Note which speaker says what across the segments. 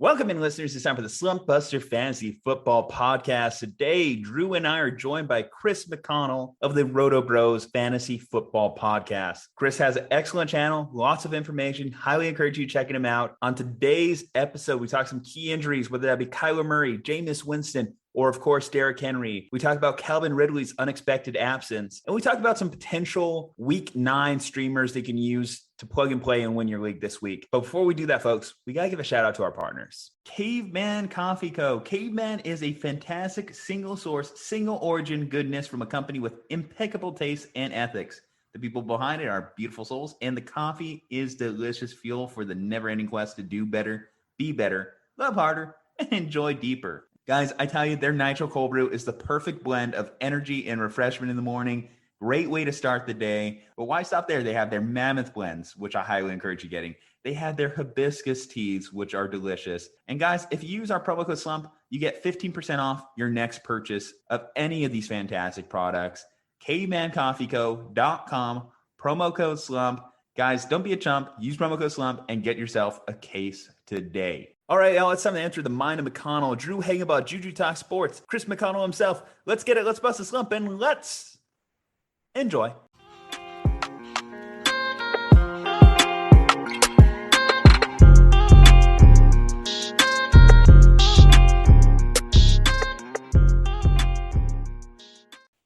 Speaker 1: Welcome in, listeners. It's time for the Slumpbuster Fantasy Football Podcast. Today, Drew and I are joined by Chris McConnell of the Roto Bros Fantasy Football Podcast. Chris has an excellent channel, lots of information. Highly encourage you checking him out. On today's episode, we talk some key injuries, whether that be Kyler Murray, Jameis Winston, or of course, Derrick Henry. We talk about Calvin Ridley's unexpected absence. And we talk about some potential week 9 streamers they can use to plug and play and win your league this week. But before we do that, folks, we got to give a shout out to our partners. Caveman Coffee Co. Caveman is a fantastic single source, single origin goodness from a company with impeccable taste and ethics. The people behind it are beautiful souls, and the coffee is delicious fuel for the never-ending quest to do better, be better, love harder, and enjoy deeper. Guys, I tell you, their Nitro Cold Brew is the perfect blend of energy and refreshment in the morning. Great way to start the day. But why stop there? They have their Mammoth blends, which I highly encourage you getting. They have their hibiscus teas, which are delicious. And guys, if you use our promo code SLUMP, you get 15% off your next purchase of any of these fantastic products. CavemanCoffeeCo.com, promo code SLUMP. Guys, don't be a chump. Use promo code SLUMP and get yourself a case today. All right, y'all, it's time to enter the mind of McConnell. Drew hang about Juju Talk Sports. Chris McConnell himself. Let's get it. Let's bust a slump and let's enjoy.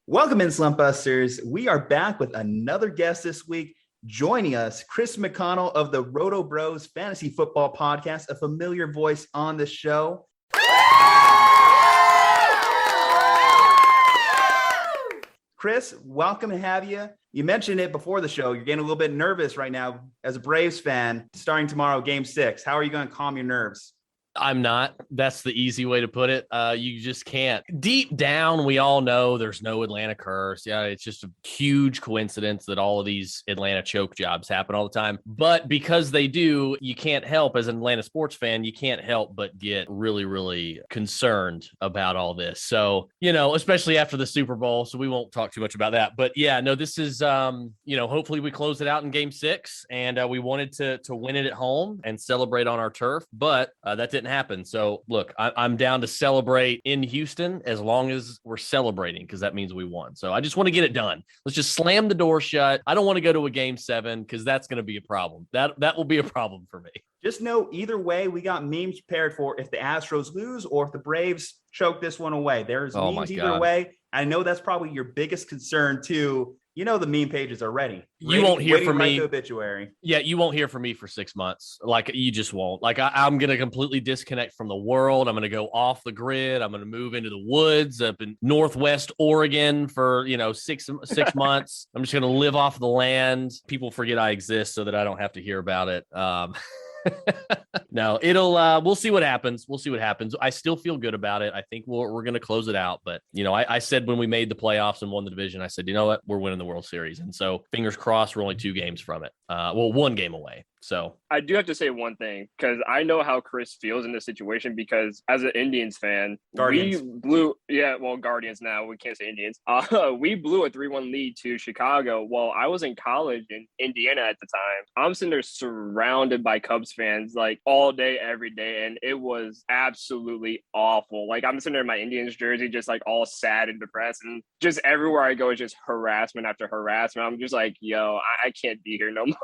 Speaker 1: Welcome in, Slumpbusters. We are back with another guest this week. Joining us, Chris McConnell of the Roto Bros Fantasy Football Podcast, a familiar voice on the show. Chris, welcome to have you. You mentioned it before the show. You're getting a little bit nervous right now as a Braves fan, starting tomorrow, Game 6. How are you going to calm your nerves?
Speaker 2: I'm not. That's the easy way to put it. You just can't. Deep down, we all know there's no Atlanta curse. Yeah, it's just a huge coincidence that all of these Atlanta choke jobs happen all the time. But because they do, you can't help, as an Atlanta sports fan, you can't help but get really, really concerned about all this. So, especially after the Super Bowl. So we won't talk too much about that. But yeah, no, this is, hopefully we close it out in Game 6. And we wanted to win it at home and celebrate on our turf. But that didn't happen. So look, I'm down to celebrate in Houston as long as we're celebrating, because that means we won. So I just want to get it done. Let's just slam the door shut. I don't want to go to a Game 7 because that's going to be a problem. That will be a problem for me.
Speaker 1: Just know either way, we got memes prepared for if the Astros lose or if the Braves choke this one away. There's memes either way. I know that's probably your biggest concern too. The meme pages are ready.
Speaker 2: You won't hear from me.
Speaker 1: Obituary.
Speaker 2: Yeah, you won't hear from me for 6 months. Like, you just won't. Like, I'm going to completely disconnect from the world. I'm going to go off the grid. I'm going to move into the woods up in Northwest Oregon for, 6 months. I'm just going to live off the land. People forget I exist so that I don't have to hear about it. No, we'll see what happens. I still feel good about it. I think we're going to close it out. But, I said when we made the playoffs and won the division, I said, you know what, we're winning the World Series. And so fingers crossed, we're only 2 games from it. 1 game away. So
Speaker 3: I do have to say one thing, because I know how Chris feels in this situation, because as an Indians fan,
Speaker 1: Guardians
Speaker 3: now, we can't say Indians. We blew a 3-1 lead to Chicago while I was in college in Indiana at the time. I'm sitting there surrounded by Cubs fans like all day, every day. And it was absolutely awful. Like, I'm sitting there in my Indians jersey, just like all sad and depressed. And just everywhere I go is just harassment after harassment. I'm just like, yo, I can't be here no more.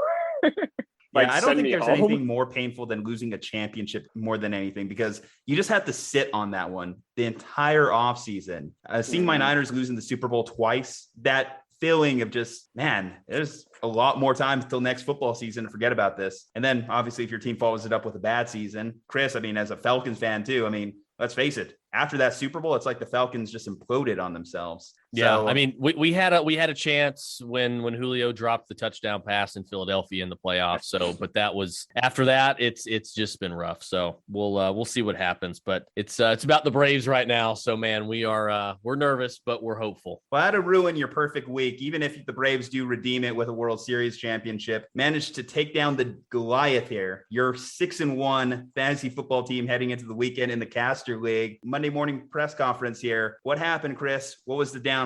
Speaker 1: Like, I don't think there's anything more painful than losing a championship more than anything, because you just have to sit on that one the entire offseason. Seeing my Niners losing the Super Bowl twice, that feeling of just, man, there's a lot more time until next football season to forget about this. And then obviously if your team follows it up with a bad season, Chris, as a Falcons fan too, let's face it, after that Super Bowl, it's like the Falcons just imploded on themselves.
Speaker 2: Yeah, so, we had a chance when Julio dropped the touchdown pass in Philadelphia in the playoffs. So, but that was after that. It's just been rough. So we'll see what happens. But it's about the Braves right now. So man, we're nervous, but we're hopeful.
Speaker 1: Well, how to ruin your perfect week, even if the Braves do redeem it with a World Series championship, managed to take down the Goliath here. Your 6-1 fantasy football team heading into the weekend in the Caster League. Monday morning press conference here. What happened, Chris? What was the downfall?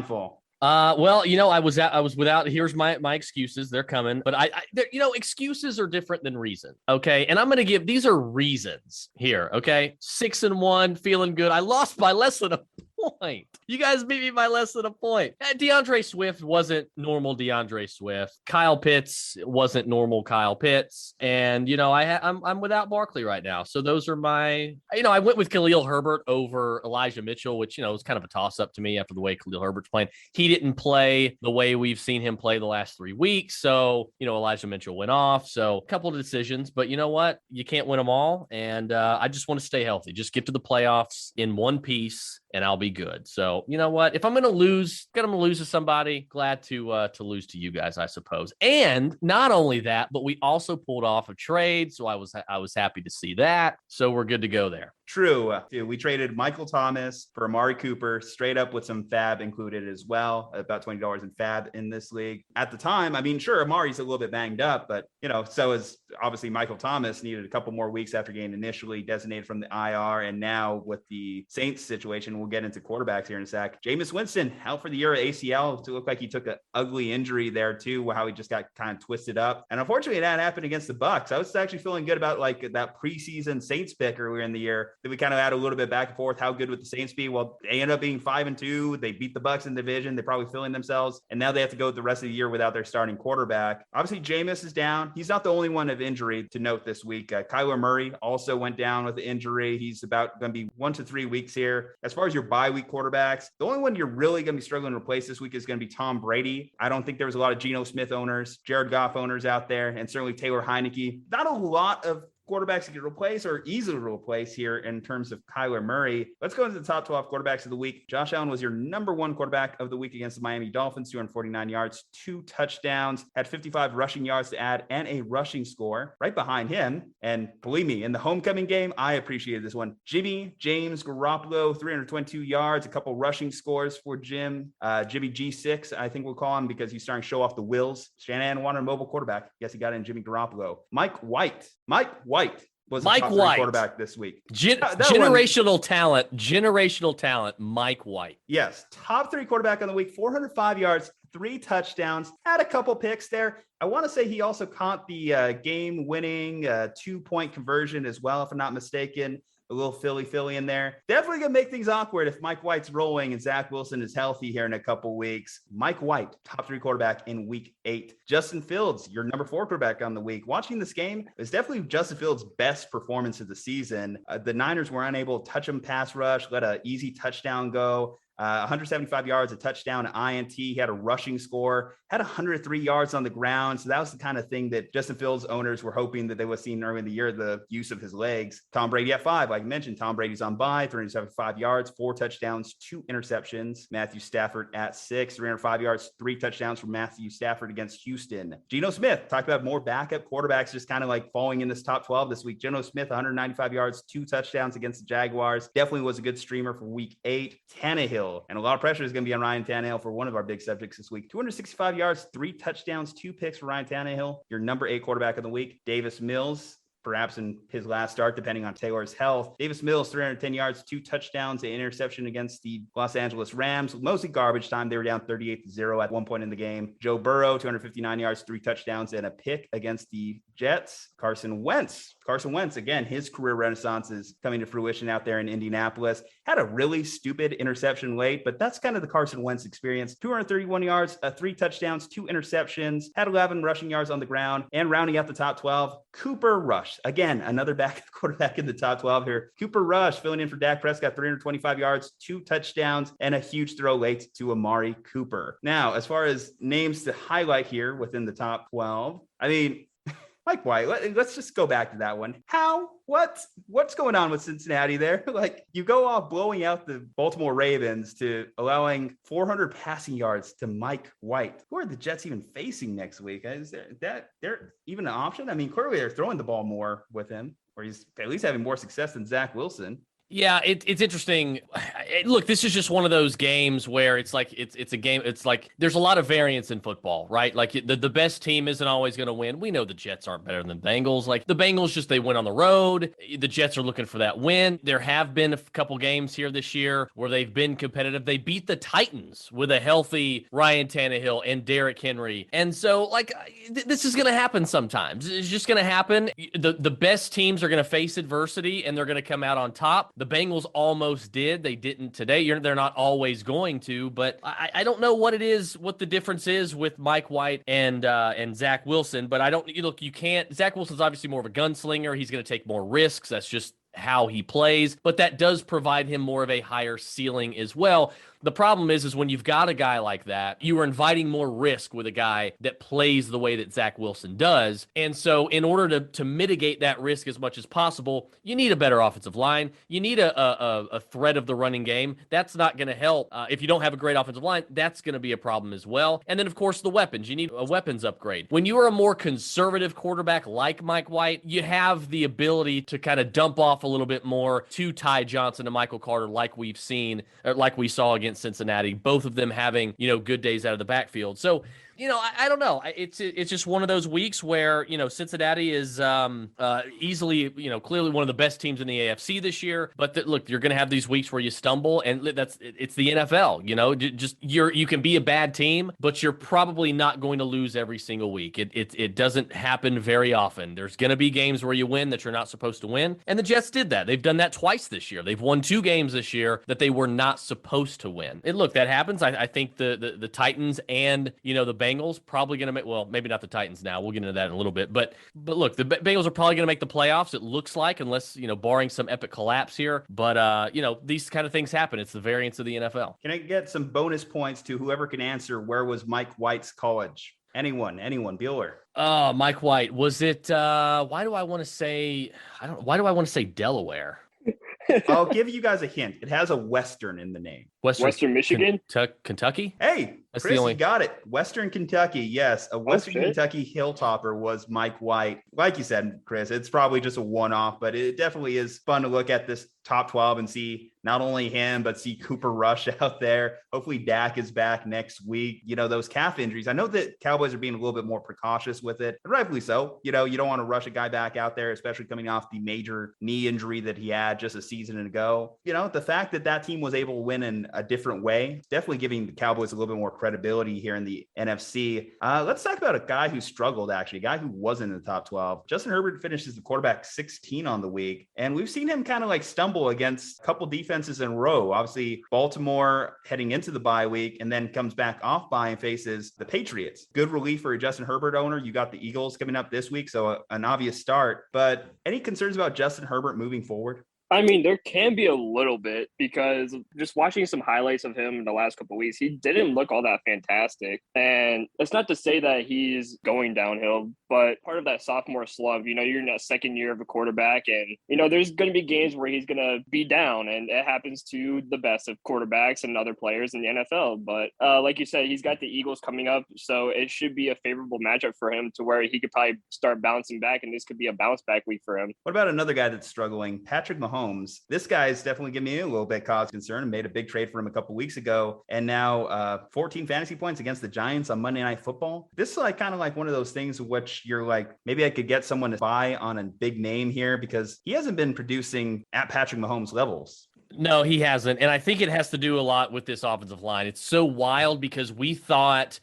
Speaker 2: Well, I was without. Here's my excuses. They're coming, but excuses are different than reason. Okay, and I'm going to give these are reasons here. Okay, 6-1, feeling good. I lost by less than a point. You guys beat me by less than a point. DeAndre Swift wasn't normal DeAndre Swift. Kyle Pitts wasn't normal Kyle Pitts, and I'm without Barkley right now. So those are my. I went with Khalil Herbert over Elijah Mitchell, which was kind of a toss up to me after the way Khalil Herbert's playing. He didn't play the way we've seen him play the last 3 weeks. So, Elijah Mitchell went off. So a couple of decisions, but you know what? You can't win them all. And I just want to stay healthy. Just get to the playoffs in one piece and I'll be good. So you know what? If I'm going to lose, to somebody, glad to lose to you guys, I suppose. And not only that, but we also pulled off a trade. So I was happy to see that. So we're good to go there.
Speaker 1: True. We traded Michael Thomas for Amari Cooper, straight up with some fab included as well, about $20 in fab in this league. At the time, sure, Amari's a little bit banged up, but, so is obviously Michael Thomas. Needed a couple more weeks after getting initially designated from the IR. And now with the Saints situation, we'll get into quarterbacks here in a sec. Jameis Winston out for the year at ACL. To look like he took an ugly injury there too, how he just got kind of twisted up. And unfortunately, that happened against the Bucs. I was actually feeling good about that preseason Saints pick earlier in the year. That we kind of had a little bit back and forth. How good would the Saints be? Well, they ended up being 5-2. They beat the Bucs in the division. They're probably filling themselves. And now they have to go the rest of the year without their starting quarterback. Obviously, Jameis is down. He's not the only one of injury to note this week. Kyler Murray also went down with the injury. He's about going to be 1 to 3 weeks here. As far as your bye week quarterbacks, the only one you're really going to be struggling to replace this week is going to be Tom Brady. I don't think there was a lot of Geno Smith owners, Jared Goff owners out there, and certainly Taylor Heineke. Not a lot of quarterbacks you can replace or easily replace here in terms of Kyler Murray. Let's go into the top 12 quarterbacks of the week. Josh Allen was your number 1 quarterback of the week against the Miami Dolphins, 249 yards, 2 touchdowns, had 55 rushing yards to add and a rushing score. Right behind him, and believe me, in the homecoming game, I appreciated this one. Jimmy James Garoppolo, 322 yards, a couple rushing scores for Jimmy G6, I think we'll call him, because he's starting to show off the wills. Shanahan wanted a mobile quarterback. Guess he got in Jimmy Garoppolo. Mike White was the top 3 quarterback this week.
Speaker 2: Generational talent, Mike White.
Speaker 1: Yes, top 3 quarterback on the week, 405 yards, 3 touchdowns, had a couple picks there. I want to say he also caught the game-winning 2-point conversion as well, if I'm not mistaken. A little Philly in there. Definitely going to make things awkward if Mike White's rolling and Zach Wilson is healthy here in a couple weeks. Mike White, top 3 quarterback in week 8. Justin Fields, your number 4 quarterback on the week. Watching this game, it's definitely Justin Fields' best performance of the season. The Niners were unable to touch him pass rush, let an easy touchdown go. 175 yards, a touchdown, INT. He had a rushing score, had 103 yards on the ground. So that was the kind of thing that Justin Fields owners were hoping that they would see early in the year, the use of his legs. Tom Brady at 5. Like I mentioned, Tom Brady's on bye, 375 yards, 4 touchdowns, 2 interceptions. Matthew Stafford at 6, 305 yards, 3 touchdowns from Matthew Stafford against Houston. Geno Smith, talk about more backup quarterbacks just kind of like falling in this top 12 this week. Geno Smith, 195 yards, 2 touchdowns against the Jaguars. Definitely was a good streamer for week 8. Tannehill, and a lot of pressure is going to be on Ryan Tannehill for one of our big subjects this week. 265 yards, 3 touchdowns, 2 picks for Ryan Tannehill. Your number 8 quarterback of the week. Davis Mills, perhaps in his last start, depending on Taylor's health. Davis Mills, 310 yards, 2 touchdowns, an interception against the Los Angeles Rams. Mostly garbage time. They were down 38-0 at one point in the game. Joe Burrow, 259 yards, 3 touchdowns, and a pick against the Jets. Carson Wentz, again, his career renaissance is coming to fruition out there in Indianapolis. Had a really stupid interception late, but that's kind of the Carson Wentz experience. 231 yards, 3 touchdowns, 2 interceptions, had 11 rushing yards on the ground, and rounding out the top 12, Cooper Rush. Again, another backup quarterback in the top 12 here. Cooper Rush filling in for Dak Prescott, 325 yards, 2 touchdowns, and a huge throw late to Amari Cooper. Now, as far as names to highlight here within the top 12, Mike White, let's just go back to that one. What's going on with Cincinnati there? Like, you go off blowing out the Baltimore Ravens to allowing 400 passing yards to Mike White. Who are the Jets even facing next week? Is there even an option? Clearly they're throwing the ball more with him, or he's at least having more success than Zach Wilson.
Speaker 2: Yeah, it's interesting. Look, this is just one of those games where it's like it's a game. It's like there's a lot of variance in football, right? Like the best team isn't always going to win. We know the Jets aren't better than the Bengals. Like the Bengals, just they win on the road. The Jets are looking for that win. There have been a couple games here this year where they've been competitive. They beat the Titans with a healthy Ryan Tannehill and Derrick Henry, and so like this is going to happen sometimes. It's just going to happen. The best teams are going to face adversity and they're going to come out on top. The Bengals almost did. They didn't today. They're not always going to, but I don't know what it is, what the difference is with Mike White and Zach Wilson, but I don't look, you can't. Zach Wilson's obviously more of a gunslinger. He's going to take more risks. That's just how he plays, but that does provide him more of a higher ceiling as well. The problem is when you've got a guy like that, you are inviting more risk with a guy that plays the way that Zach Wilson does. And so in order to mitigate that risk as much as possible, you need a better offensive line. You need a threat of the running game. That's not going to help. If you don't have a great offensive line, that's going to be a problem as well. And then, of course, the weapons. You need a weapons upgrade. When you are a more conservative quarterback like Mike White, you have the ability to kind of dump off a little bit more to Ty Johnson and Michael Carter like we've seen, or like we saw against Cincinnati, both of them having, good days out of the backfield. So, I don't know. It's just one of those weeks where, Cincinnati is easily, clearly one of the best teams in the AFC this year. But look, you're going to have these weeks where you stumble, and it's the NFL. Just you can be a bad team, but you're probably not going to lose every single week. It doesn't happen very often. There's going to be games where you win that you're not supposed to win, and the Jets did that. They've done that twice this year. They've won 2 games this year that they were not supposed to win. And look, that happens. I think the Titans and the Bengals probably going to make, well, maybe not the Titans now. We'll get into that in a little bit. But look, the Bengals are probably going to make the playoffs, it looks like, unless, barring some epic collapse here. But, these kind of things happen. It's the variance of the NFL.
Speaker 1: Can I get some bonus points to whoever can answer where was Mike White's college? Anyone, Bueller?
Speaker 2: Oh, Mike White. Was it, why do I want to say Delaware?
Speaker 1: I'll give you guys a hint. It has a Western in the name.
Speaker 3: Western Michigan?
Speaker 2: Kentucky?
Speaker 1: Hey, that's Chris, you got it. Western Kentucky. Yes, a Western Kentucky hilltopper was Mike White. Like you said, Chris, it's probably just a one-off, but it definitely is fun to look at this top 12 and see not only him, but see Cooper Rush out there. Hopefully Dak is back next week. Those calf injuries. I know that Cowboys are being a little bit more precautious with it, and rightfully so. You don't want to rush a guy back out there, especially coming off the major knee injury that he had just a season ago. The fact that team was able to win in a different way, definitely giving the Cowboys a little bit more credibility here in the NFC. Let's talk about a guy who struggled, actually, a guy who wasn't in the top 12. Justin Herbert finishes the quarterback 16 on the week, and we've seen him kind of like stumble against a couple defenses in a row. Obviously, Baltimore heading into the bye week and then comes back off bye and faces the Patriots. Good relief for a Justin Herbert owner. You got the Eagles coming up this week, so an obvious start. But any concerns about Justin Herbert moving forward?
Speaker 3: I mean, there can be a little bit because just watching some highlights of him in the last couple of weeks, he didn't look all that fantastic. And it's not to say that he's going downhill, but part of that sophomore slump, you're in that second year of a quarterback, and, there's going to be games where he's going to be down, and it happens to the best of quarterbacks and other players in the NFL. But like you said, he's got the Eagles coming up, so it should be a favorable matchup for him to where he could probably start bouncing back, and this could be a bounce back week for him.
Speaker 1: What about another guy that's struggling? Patrick Mahomes. This guy's definitely giving me a little bit cause concern, and made a big trade for him a couple weeks ago. And now 14 fantasy points against the Giants on Monday Night Football. This is kind of like one of those things which you're like, maybe I could get someone to buy on a big name here because he hasn't been producing at Patrick Mahomes levels.
Speaker 2: No, he hasn't. And I think it has to do a lot with this offensive line. It's so wild because we thought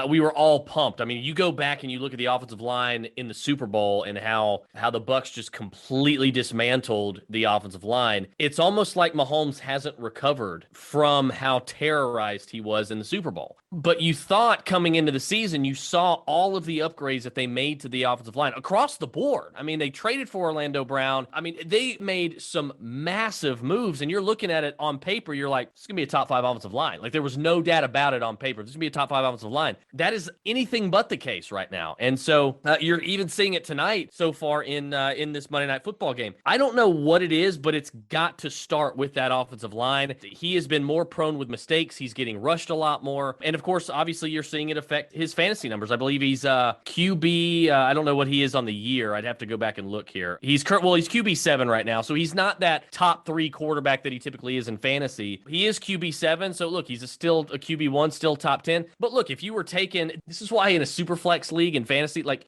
Speaker 2: we were all pumped. I mean, you go back and you look at the offensive line in the Super Bowl and how the Bucs just completely dismantled the offensive line. It's almost like Mahomes hasn't recovered from how terrorized he was in the Super Bowl. But you thought coming into the season, you saw all of the upgrades that they made to the offensive line across the board. I mean, they traded for Orlando Brown. I mean, they made some massive moves, and you're looking at it on paper, you're like, it's going to be a top 5 offensive line. Like, there was no doubt about it on paper. This is going to be a top 5 offensive line. That is anything but the case right now. And so you're even seeing it tonight so far in this Monday Night Football game. I don't know what it is, but it's got to start with that offensive line. He has been more prone with mistakes. He's getting rushed a lot more. And of course, obviously, you're seeing it affect his fantasy numbers. I believe he's QB. I don't know what he is on the year. I'd have to go back and look here. He's QB7 right now, so he's not that top 3 quarterback that he typically is in fantasy. He is QB7, so look, he's still a QB1, still top 10. But look, if you were taking, this is why in a super flex league in fantasy, like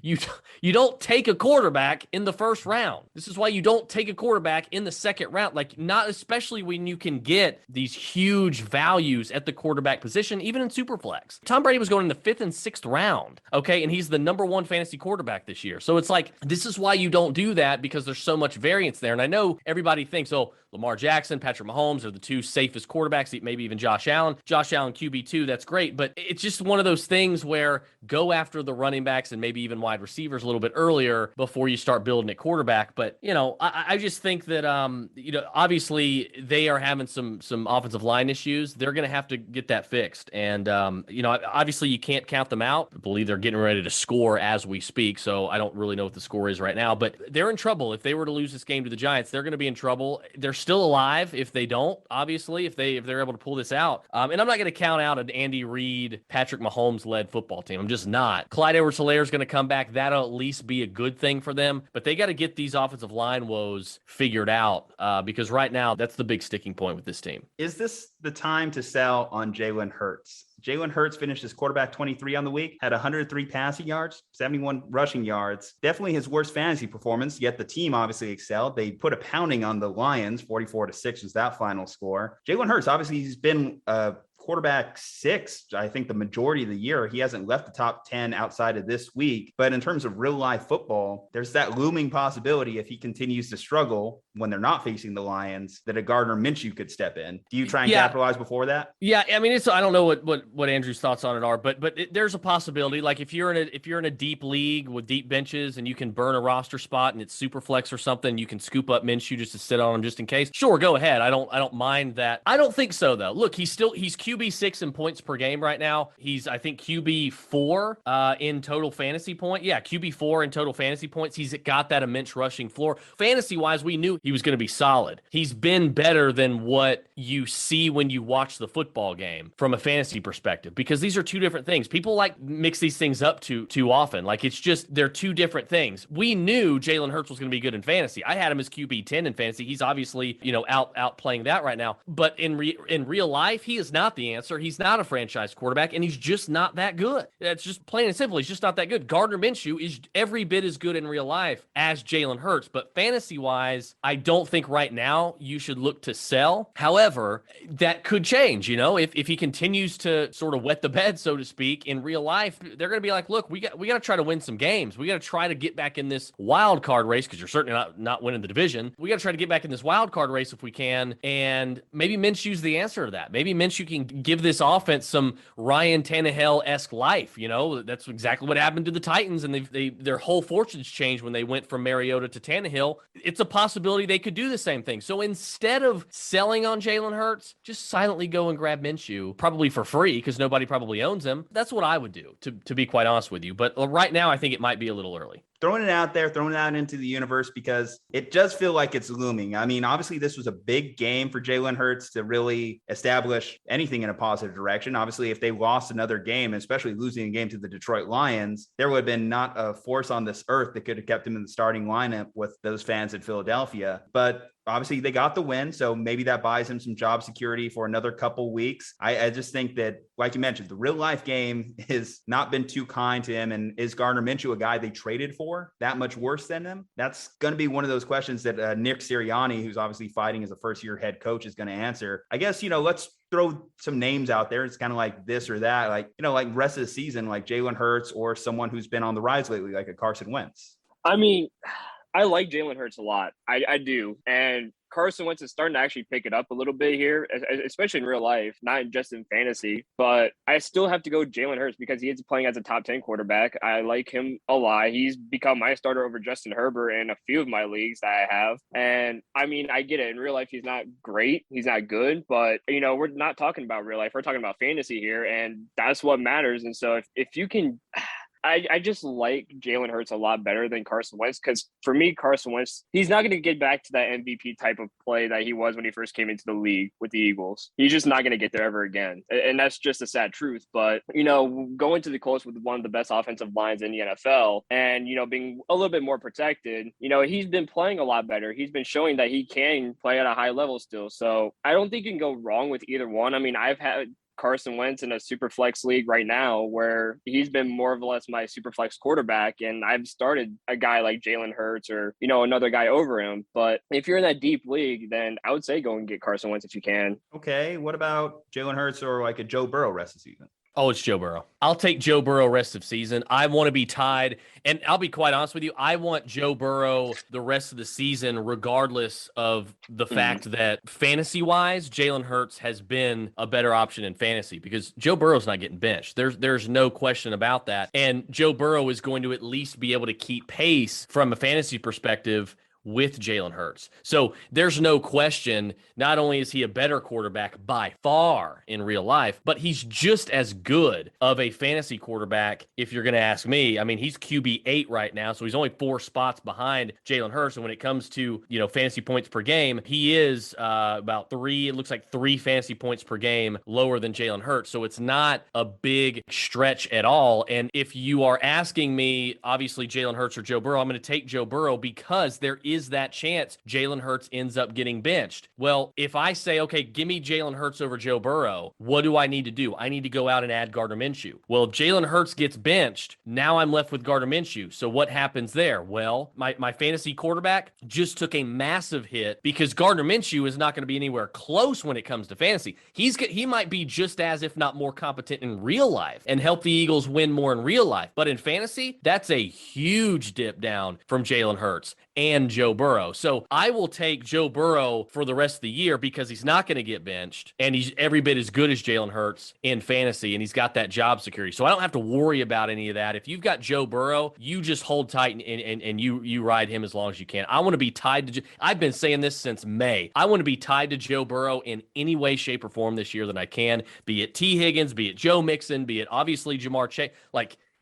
Speaker 2: you don't take a quarterback in the first round. This is why you don't take a quarterback in the second round. Like, not especially when you can get these huge values at the quarterback position, even in Superflex. Tom Brady was going in the 5th and 6th round, okay? And he's the number 1 fantasy quarterback this year. So it's like, this is why you don't do that, because there's so much variance there. And I know everybody thinks, oh, Lamar Jackson, Patrick Mahomes are the 2 safest quarterbacks, maybe even Josh Allen. Josh Allen QB2, that's great. But it's just one of those things where go after the running backs and maybe even wide receivers a little bit earlier before you start building at quarterback. But, I just think that, obviously they are having some offensive line issues. They're going to have to get that fixed. And, obviously you can't count them out. I believe they're getting ready to score as we speak. So I don't really know what the score is right now, but they're in trouble. If they were to lose this game to the Giants, they're going to be in trouble. They're still alive if they don't, obviously, if they're able to pull this out. And I'm not going to count out an Andy Reid, Patrick Mahomes-led football team. I'm just not. Clyde Edwards-Helaire is going to come back. That'll at least be a good thing for them. But they got to get these offensive line woes figured out because right now that's the big sticking point with this team.
Speaker 1: Is this the time to sell on Jalen Hurts? Jalen Hurts finished his quarterback 23 on the week, had 103 passing yards, 71 rushing yards. Definitely his worst fantasy performance, yet the team obviously excelled. They put a pounding on the Lions, 44-6 was that final score. Jalen Hurts, obviously he's been quarterback 6, I think the majority of the year. He hasn't left the top 10 outside of this week. But in terms of real life football, there's that looming possibility if he continues to struggle when they're not facing the Lions, that a Gardner Minchi could step in. Do you try and capitalize before that?
Speaker 2: Yeah, I mean, I don't know what Andrew's thoughts on it are, but there's a possibility. Like if you're in a deep league with deep benches and you can burn a roster spot and it's super flex or something, you can scoop up Minshew just to sit on him just in case. Sure, go ahead. I don't mind that. I don't think so though. Look, he's QB6 in points per game right now. He's, I think, QB4 in total fantasy point. Yeah, QB4 in total fantasy points. He's got that immense rushing floor. Fantasy-wise, we knew he was going to be solid. He's been better than what you see when you watch the football game from a fantasy perspective, because these are 2 different things. People mix these things up too often. Like, it's just, they're 2 different things. We knew Jalen Hurts was going to be good in fantasy. I had him as QB10 in fantasy. He's obviously, out playing that right now. But in real life, he is not the answer. He's not a franchise quarterback, and he's just not that good. That's just plain and simple. He's just not that good. Gardner Minshew is every bit as good in real life as Jalen Hurts, but fantasy-wise, I don't think right now you should look to sell. However, that could change, if he continues to sort of wet the bed, so to speak, in real life. They're going to be like, look, we got to try to win some games. We got to try to get back in this wild card race, because you're certainly not winning the division. We got to try to get back in this wild card race if we can, and maybe Minshew's the answer to that. Maybe Minshew can give this offense some Ryan Tannehill-esque life. That's exactly what happened to the Titans, and their whole fortunes changed when they went from Mariota to Tannehill. It's a possibility they could do the same thing. So instead of selling on Jalen Hurts, just silently go and grab Minshew, probably for free, because nobody probably owns him. That's what I would do, to be quite honest with you. But right now, I think it might be a little early.
Speaker 1: Throwing it out there, throwing it out into the universe, because it does feel like it's looming. I mean, obviously, this was a big game for Jalen Hurts to really establish anything in a positive direction. Obviously, if they lost another game, especially losing a game to the Detroit Lions, there would have been not a force on this earth that could have kept him in the starting lineup with those fans in Philadelphia. But obviously, they got the win, so maybe that buys him some job security for another couple weeks. I just think that, like you mentioned, the real-life game has not been too kind to him, and is Gardner Minshew a guy they traded for that much worse than him? That's going to be one of those questions that Nick Sirianni, who's obviously fighting as a first-year head coach, is going to answer. I guess, let's throw some names out there. It's kind of like this or that, like rest of the season, like Jalen Hurts or someone who's been on the rise lately, like a Carson Wentz.
Speaker 3: I mean, I like Jalen Hurts a lot. I do. And Carson Wentz is starting to actually pick it up a little bit here, especially in real life, not just in fantasy. But I still have to go Jalen Hurts because he is playing as a top 10 quarterback. I like him a lot. He's become my starter over Justin Herbert in a few of my leagues that I have. And I mean, I get it. In real life, he's not great. He's not good. But, we're not talking about real life. We're talking about fantasy here. And that's what matters. And so if you can – I just like Jalen Hurts a lot better than Carson Wentz, because for me, Carson Wentz, he's not going to get back to that MVP type of play that he was when he first came into the league with the Eagles. He's just not going to get there ever again. And that's just a sad truth. But, going to the close with one of the best offensive lines in the NFL and, being a little bit more protected, he's been playing a lot better. He's been showing that he can play at a high level still. So I don't think you can go wrong with either one. I mean, I've had Carson Wentz in a super flex league right now where he's been more or less my super flex quarterback, and I've started a guy like Jalen Hurts or another guy over him. But if you're in that deep league, then I would say go and get Carson Wentz if you can.
Speaker 1: Okay, what about Jalen Hurts or like a Joe Burrow rest of the season?
Speaker 2: Oh, it's Joe Burrow. I'll take Joe Burrow rest of season. I want to be tied. And I'll be quite honest with you. I want Joe Burrow the rest of the season, regardless of the fact that fantasy-wise, Jalen Hurts has been a better option in fantasy because Joe Burrow's not getting benched. There's no question about that. And Joe Burrow is going to at least be able to keep pace from a fantasy perspective with Jalen Hurts. So there's no question, not only is he a better quarterback by far in real life, but he's just as good of a fantasy quarterback if you're going to ask me. I mean, he's QB8 right now, so he's only 4 spots behind Jalen Hurts. And when it comes to, fantasy points per game, he is about 3 fantasy points per game lower than Jalen Hurts. So it's not a big stretch at all. And if you are asking me, obviously Jalen Hurts or Joe Burrow, I'm going to take Joe Burrow because there is that chance Jalen Hurts ends up getting benched. Well, if I say, okay, give me Jalen Hurts over Joe Burrow, what do I need to do? I need to go out and add Gardner Minshew. Well, if Jalen Hurts gets benched, now I'm left with Gardner Minshew. So what happens there? Well, my fantasy quarterback just took a massive hit because Gardner Minshew is not going to be anywhere close when it comes to fantasy. He might be just as, if not more competent in real life and help the Eagles win more in real life. But in fantasy, that's a huge dip down from Jalen Hurts and Joe Burrow. So I will take Joe Burrow for the rest of the year because he's not going to get benched and he's every bit as good as Jalen Hurts in fantasy and he's got that job security. So I don't have to worry about any of that. If you've got Joe Burrow, you just hold tight and you ride him as long as you can. I want to be tied to I've been saying this since May. I want to be tied to Joe Burrow in any way, shape, or form this year that I can, be it T. Higgins, be it Joe Mixon, be it obviously Jamar Chase.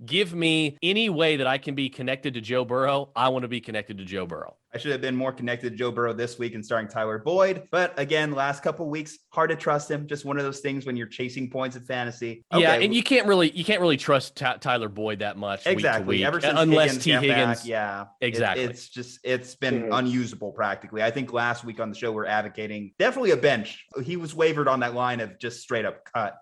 Speaker 2: Give me any way that I can be connected to Joe Burrow. I want to be connected to Joe Burrow.
Speaker 1: I should have been more connected to Joe Burrow this week and starting Tyler Boyd. But again, last couple of weeks, hard to trust him. Just one of those things when you're chasing points in fantasy. Okay.
Speaker 2: Yeah, and you can't really trust Tyler Boyd that much
Speaker 1: exactly.
Speaker 2: week to week.
Speaker 1: Ever since
Speaker 2: unless
Speaker 1: T. Higgins,
Speaker 2: back,
Speaker 1: yeah,
Speaker 2: exactly.
Speaker 1: It's been unusable practically. I think last week on the show we're advocating definitely a bench. He was wavered on that line of just straight up cut.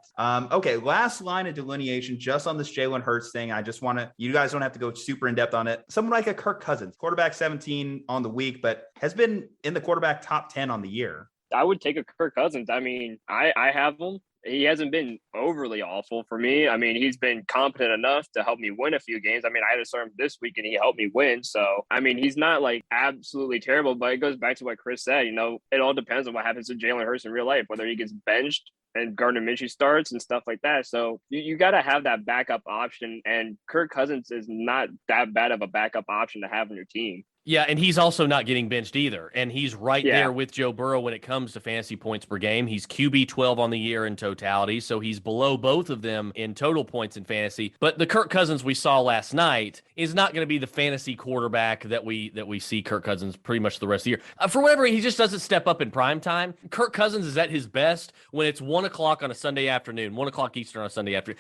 Speaker 1: Okay, last line of delineation just on this Jalen Hurts thing. I just want to, you guys don't have to go super in depth on it. Someone like a Kirk Cousins, quarterback 17 on the week, but has been in the quarterback top 10 on the year.
Speaker 3: I would take a Kirk Cousins. I mean, I have him. He hasn't been overly awful for me. I mean, he's been competent enough to help me win a few games. I mean, I had to start him this week and he helped me win. So, I mean, he's not absolutely terrible, but it goes back to what Chris said. It all depends on what happens to Jalen Hurts in real life, whether he gets benched and Gardner Minshew starts and stuff like that. So you got to have that backup option. And Kirk Cousins is not that bad of a backup option to have on your team.
Speaker 2: Yeah, and he's also not getting benched either. And he's right there with Joe Burrow when it comes to fantasy points per game. He's QB 12 on the year in totality, so he's below both of them in total points in fantasy. But the Kirk Cousins we saw last night is not going to be the fantasy quarterback that we see Kirk Cousins pretty much the rest of the year. For whatever reason, he just doesn't step up in prime time. Kirk Cousins is at his best when it's 1 o'clock on a Sunday afternoon, 1 o'clock Eastern on a Sunday afternoon.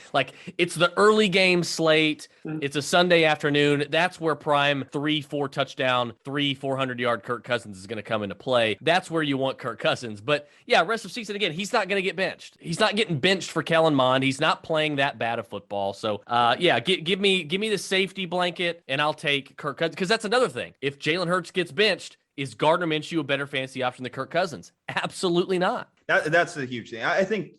Speaker 2: It's the early game slate. It's a Sunday afternoon. That's where prime 3-4 touchdown, 400-yard Kirk Cousins is going to come into play. That's where you want Kirk Cousins. But yeah, rest of season, again, he's not going to get benched. He's not getting benched for Kellen Mond. He's not playing that bad of football. So give me the safety blanket and I'll take Kirk Cousins, because that's another thing. If Jalen Hurts gets benched, is Gardner Minshew a better fantasy option than Kirk Cousins? Absolutely not.
Speaker 1: That's the huge thing. I think,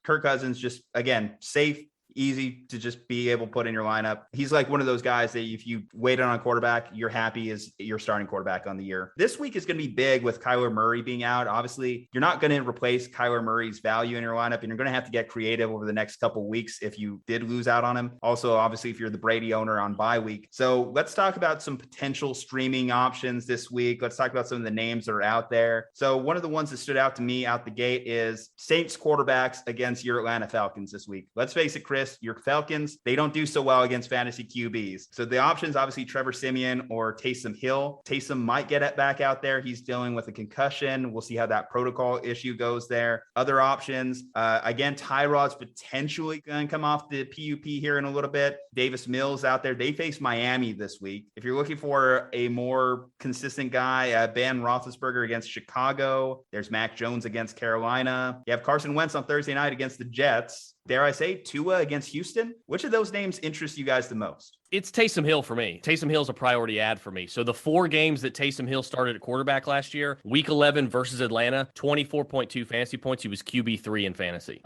Speaker 1: Kirk Cousins just, again, safe, easy to just be able to put in your lineup. He's like one of those guys that if you wait on a quarterback, you're happy as your starting quarterback on the year. This week is going to be big with Kyler Murray being out. Obviously, you're not going to replace Kyler Murray's value in your lineup, and you're going to have to get creative over the next couple of weeks if you did lose out on him. Also, obviously, if you're the Brady owner on bye week. So let's talk about some potential streaming options this week. Let's talk about some of the names that are out there. So one of the ones that stood out to me out the gate is Saints quarterbacks against your Atlanta Falcons this week. Let's face it, Chris, this, your Falcons, they don't do so well against fantasy QBs. So the options, obviously, Trevor Siemian or Taysom Hill. Taysom might get it back out there. He's dealing with a concussion. We'll see how that protocol issue goes there. Other options, again, Tyrod's potentially going to come off the PUP here in a little bit. Davis Mills out there. They face Miami this week. If you're looking for a more consistent guy, Ben Roethlisberger against Chicago. There's Mac Jones against Carolina. You have Carson Wentz on Thursday night against the Jets. Dare I say, Tua against Houston? Which of those names interest you guys the most?
Speaker 2: It's Taysom Hill for me. Taysom Hill's a priority ad for me. So the 4 games that Taysom Hill started at quarterback last year, week 11 versus Atlanta, 24.2 fantasy points. He was QB3 in fantasy.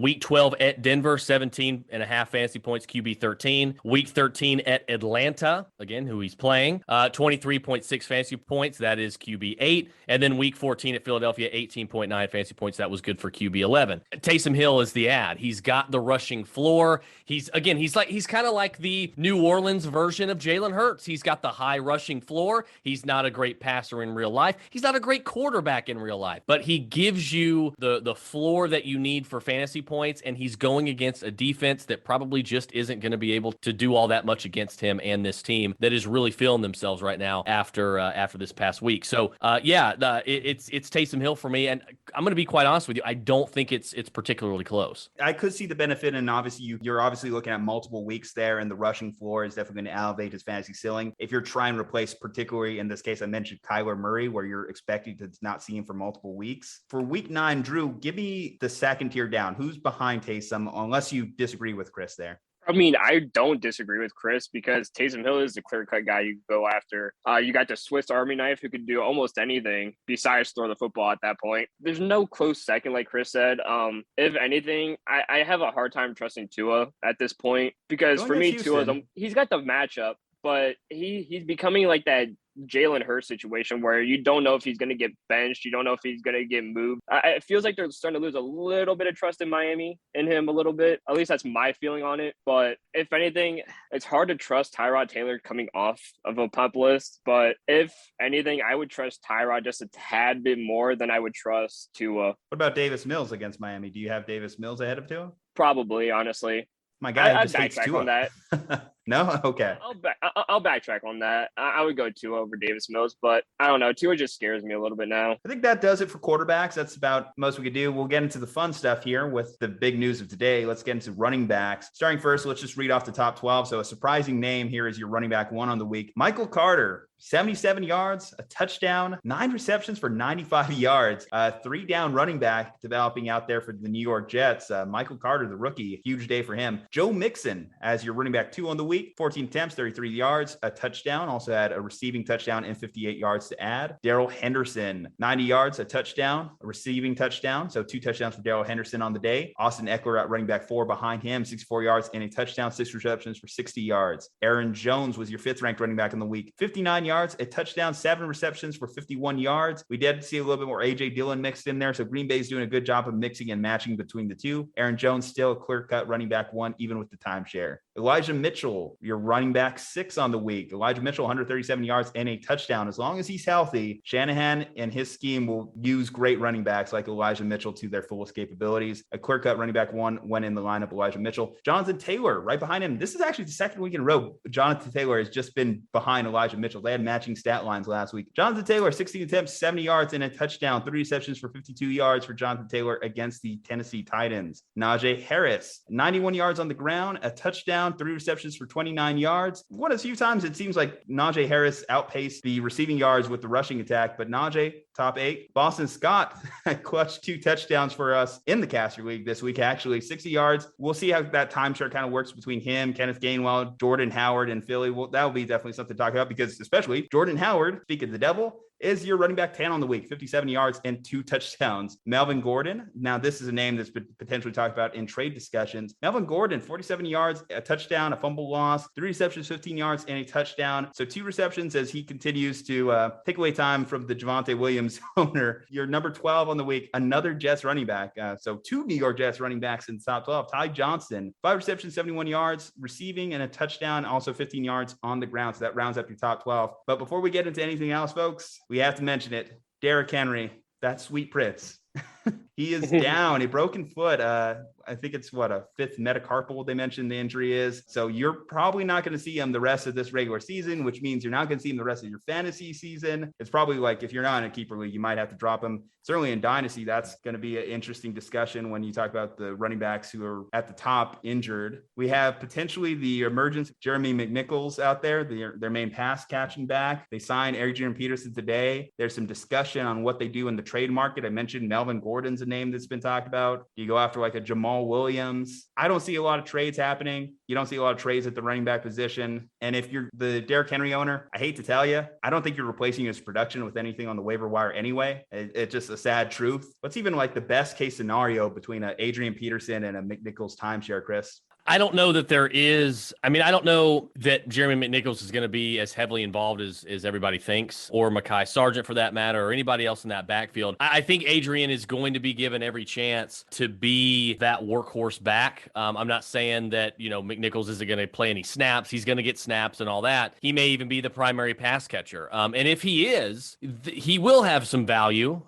Speaker 2: Week 12 at Denver, 17.5 fantasy points, QB13. Week 13 at Atlanta, again, who he's playing, 23.6 fantasy points. That is QB8. And then week 14 at Philadelphia, 18.9 fantasy points. That was good for QB11. Taysom Hill is the ad. He's got the rushing floor. He's kind of like the New Orleans version of Jalen Hurts. He's got the high rushing floor. He's not a great passer in real life. He's not a great quarterback in real life, but he gives you the floor that you need for fantasy points, and he's going against a defense that probably just isn't going to be able to do all that much against him and this team that is really feeling themselves right now after this past week. So it's Taysom Hill for me, and I'm going to be quite honest with you. I don't think it's particularly close.
Speaker 1: I could see the benefit, and obviously you're obviously looking at multiple weeks there, and the rushing floor is definitely going to elevate his fantasy ceiling. If you're trying to replace, particularly in this case, I mentioned Kyler Murray, where you're expecting to not see him for multiple weeks. For week 9, Drew, give me the second tier down. Who's behind Taysom, unless you disagree with Chris there?
Speaker 3: I mean, I don't disagree with Chris because Taysom Hill is the clear-cut guy you go after. You got the Swiss Army knife who can do almost anything besides throw the football at that point. There's no close second, like Chris said. If anything, I have a hard time trusting Tua at this point because for me, Tua, he's got the matchup, but he's becoming like that Jalen Hurts situation where you don't know if he's going to get benched. You don't know if he's going to get moved. It feels like they're starting to lose a little bit of trust in Miami, in him a little bit. At least that's my feeling on it. But if anything, it's hard to trust Tyrod Taylor coming off of a pup list. But if anything, I would trust Tyrod just a tad bit more than I would trust Tua.
Speaker 1: What about Davis Mills against Miami? Do you have Davis Mills ahead of Tua?
Speaker 3: Probably, honestly.
Speaker 1: My guy
Speaker 3: I'd
Speaker 1: just hates
Speaker 3: backtrack
Speaker 1: Tua.
Speaker 3: on that.
Speaker 1: No? Okay.
Speaker 3: I'll backtrack on that. I would go Tua over Davis Mills, but I don't know. Tua just scares me a little bit now.
Speaker 1: I think that does it for quarterbacks. That's about most we could do. We'll get into the fun stuff here with the big news of today. Let's get into running backs. Starting first, let's just read off the top 12. So a surprising name here is your running back 1 on the week. Michael Carter, 77 yards, a touchdown, 9 receptions for 95 yards. 3 down running back developing out there for the New York Jets. Michael Carter, the rookie, huge day for him. Joe Mixon as your running back 2 on the week, 14 attempts, 33 yards, a touchdown. Also had a receiving touchdown and 58 yards to add. Darrell Henderson, 90 yards, a touchdown, a receiving touchdown. So 2 touchdowns for Darrell Henderson on the day. Austin Eckler at running back 4 behind him, 64 yards and a touchdown, 6 receptions for 60 yards. Aaron Jones was your 5th ranked running back in the week, 59 yards, a touchdown, 7 receptions for 51 yards. We did see a little bit more A.J. Dillon mixed in there. So Green Bay's doing a good job of mixing and matching between the two. Aaron Jones still a clear-cut running back 1, even with the timeshare. Elijah Mitchell, your running back 6 on the week. Elijah Mitchell, 137 yards and a touchdown. As long as he's healthy, Shanahan and his scheme will use great running backs like Elijah Mitchell to their fullest capabilities. A clear-cut running back 1 went in the lineup, Elijah Mitchell. Jonathan Taylor, right behind him. This is actually the second week in a row Jonathan Taylor has just been behind Elijah Mitchell. They had matching stat lines last week. Jonathan Taylor, 16 attempts, 70 yards and a touchdown. 3 receptions for 52 yards for Jonathan Taylor against the Tennessee Titans. Najee Harris, 91 yards on the ground, a touchdown, 3 receptions for 29 yards. One of the few times it seems like Najee Harris outpaced the receiving yards with the rushing attack, but Najee, top 8. Boston Scott clutched 2 touchdowns for us in the Caster League this week, actually 60 yards. We'll see how that timeshare kind of works between him, Kenneth Gainwell, Jordan Howard, and Philly. Well, that'll be definitely something to talk about because especially Jordan Howard, speak of the devil, is your running back 10 on the week, 57 yards and 2 touchdowns. Melvin Gordon. Now, this is a name that's been potentially talked about in trade discussions. Melvin Gordon, 47 yards, a touchdown, a fumble loss, 3 receptions, 15 yards, and a touchdown. So 2 receptions as he continues to take away time from the Javonte Williams owner. Your number 12 on the week, another Jets running back. So 2 New York Jets running backs in the top 12. Ty Johnson, 5 receptions, 71 yards, receiving and a touchdown, also 15 yards on the ground. So that rounds up your top 12. But before we get into anything else, folks, we have to mention it. Derrick Henry, that sweet Pritz. He is down, a broken foot. I think it's a fifth metacarpal they mentioned the injury is. So you're probably not going to see him the rest of this regular season, which means you're not going to see him the rest of your fantasy season. It's probably like if you're not in a keeper league, you might have to drop him. Certainly in Dynasty, that's going to be an interesting discussion when you talk about the running backs who are at the top injured. We have potentially the emergence of Jeremy McNichols out there, their main pass catching back. They signed Adrian Peterson today. There's some discussion on what they do in the trade market. I mentioned Melvin Gordon's a name that's been talked about. You go after like a Jamal Williams. I don't see a lot of trades happening. You don't see a lot of trades at the running back position. And if you're the Derrick Henry owner, I hate to tell you, I don't think you're replacing his production with anything on the waiver wire anyway. It's just a sad truth. What's even like the best case scenario between a Adrian Peterson and a McNichols timeshare, Chris?
Speaker 2: I don't know that there is. I mean, I don't know that Jeremy McNichols is going to be as heavily involved as everybody thinks, or Mekhi Sargent for that matter, or anybody else in that backfield. I think Adrian is going to be given every chance to be that workhorse back. I'm not saying that, McNichols isn't going to play any snaps. He's going to get snaps and all that. He may even be the primary pass catcher. And if he is, he will have some value.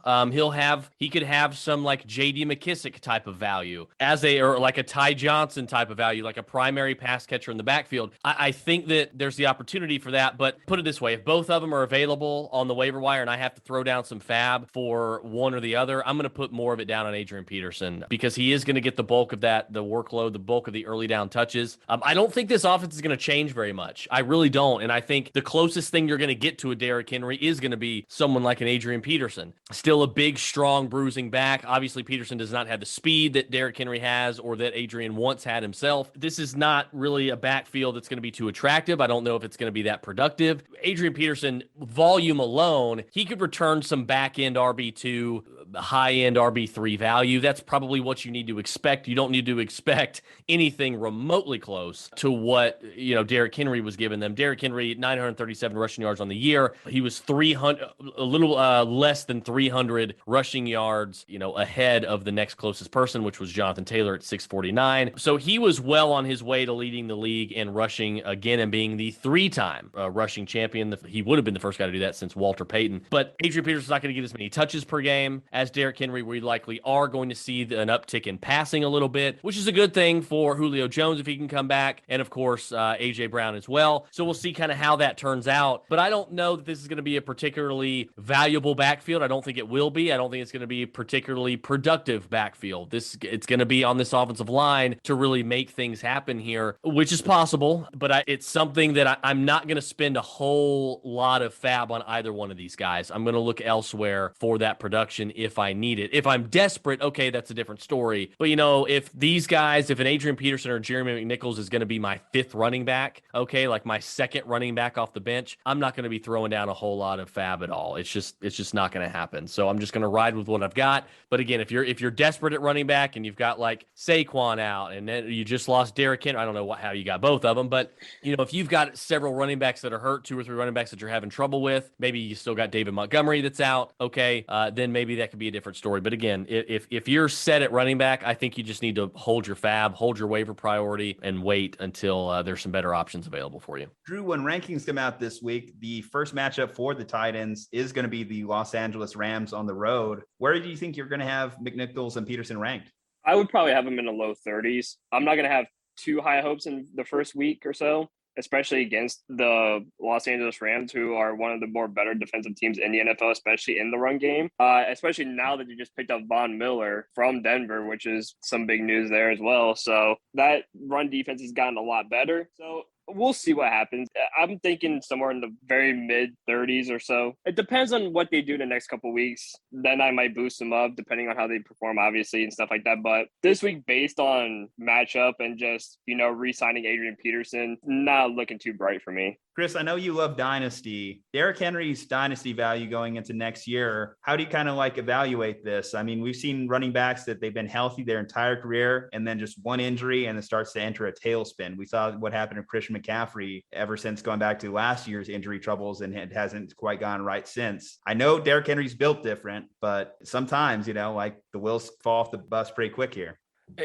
Speaker 2: He could have some like J.D. McKissick type of value or like a Ty Johnson type of value, like a primary pass catcher in the backfield. I think that there's the opportunity for that, but put it this way, if both of them are available on the waiver wire and I have to throw down some fab for one or the other, I'm going to put more of it down on Adrian Peterson because he is going to get the bulk of that, the workload, the bulk of the early down touches. I don't think this offense is going to change very much. I really don't. And I think the closest thing you're going to get to a Derrick Henry is going to be someone like an Adrian Peterson. Still a big, strong, bruising back. Obviously, Peterson does not have the speed that Derrick Henry has or that Adrian once had himself. This is not really a backfield that's going to be too attractive. I don't know if it's going to be that productive. Adrian Peterson, volume alone, he could return some back-end RB2, high-end RB3 value. That's probably what you need to expect. You don't need to expect anything remotely close to what, Derrick Henry was giving them. Derrick Henry, 937 rushing yards on the year. He was a little less than 300 rushing yards, ahead of the next closest person, which was Jonathan Taylor at 649. So he was well on his way to leading the league and rushing again and being the three-time rushing champion. He would have been the first guy to do that since Walter Payton. But Adrian Peterson's not going to get as many touches per game as Derrick Henry. We likely are going to see an uptick in passing a little bit, which is a good thing for Julio Jones if he can come back, and of course A.J. Brown as well. So we'll see kind of how that turns out. But I don't know that this is going to be a particularly valuable backfield. I don't think it will be. I don't think it's going to be a particularly productive backfield. It's going to be on this offensive line to really make things happen here, which is possible, but it's something that I'm not going to spend a whole lot of fab on either one of these guys. I'm going to look elsewhere for that production if I need it. If I'm desperate, okay, that's a different story. But, if an Adrian Peterson or Jeremy McNichols is going to be my fifth running back, okay, like my second running back off the bench, I'm not going to be throwing down a whole lot of fab at all. It's just not going to happen. So I'm just going to ride with what I've got. But again, if you're desperate at running back and you've got like Saquon out and then you just lost Derrick Henry, I don't know how you got both of them, but if you've got several running backs that are hurt, 2 or 3 running backs that you're having trouble with, maybe you still got David Montgomery that's out, okay, then maybe that could be a different story. But again, if you're set at running back, I think you just need to hold your fab, hold your waiver priority, and wait until there's some better options available for you.
Speaker 1: Drew, when rankings come out this week, the first matchup for the tight ends is going to be the Los Angeles Rams on the road. Where do you think you're going to have McNichols and Peterson ranked?
Speaker 3: I would probably have them in the low 30s. I'm not going to have too high hopes in the first week or so, especially against the Los Angeles Rams, who are one of the more better defensive teams in the NFL, especially in the run game, especially now that you just picked up Von Miller from Denver, which is some big news there as well. So that run defense has gotten a lot better. So we'll see what happens. I'm thinking somewhere in the very mid 30s or so. It depends on what they do the next couple of weeks. Then I might boost them up depending on how they perform, obviously, and stuff like that. But this week, based on matchup and just, re-signing Adrian Peterson, not looking too bright for me.
Speaker 1: Chris, I know you love Dynasty. Derrick Henry's Dynasty value going into next year. How do you kind of evaluate this? I mean, we've seen running backs that they've been healthy their entire career and then just one injury and it starts to enter a tailspin. We saw what happened to Chris McCaffrey ever since going back to last year's injury troubles, and it hasn't quite gone right since. I know Derrick Henry's built different, but sometimes, the wheels fall off the bus pretty quick here.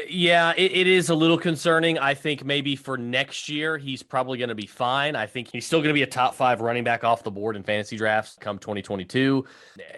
Speaker 2: Yeah, it is a little concerning. I think maybe for next year, he's probably going to be fine. I think he's still going to be a top 5 running back off the board in fantasy drafts come 2022.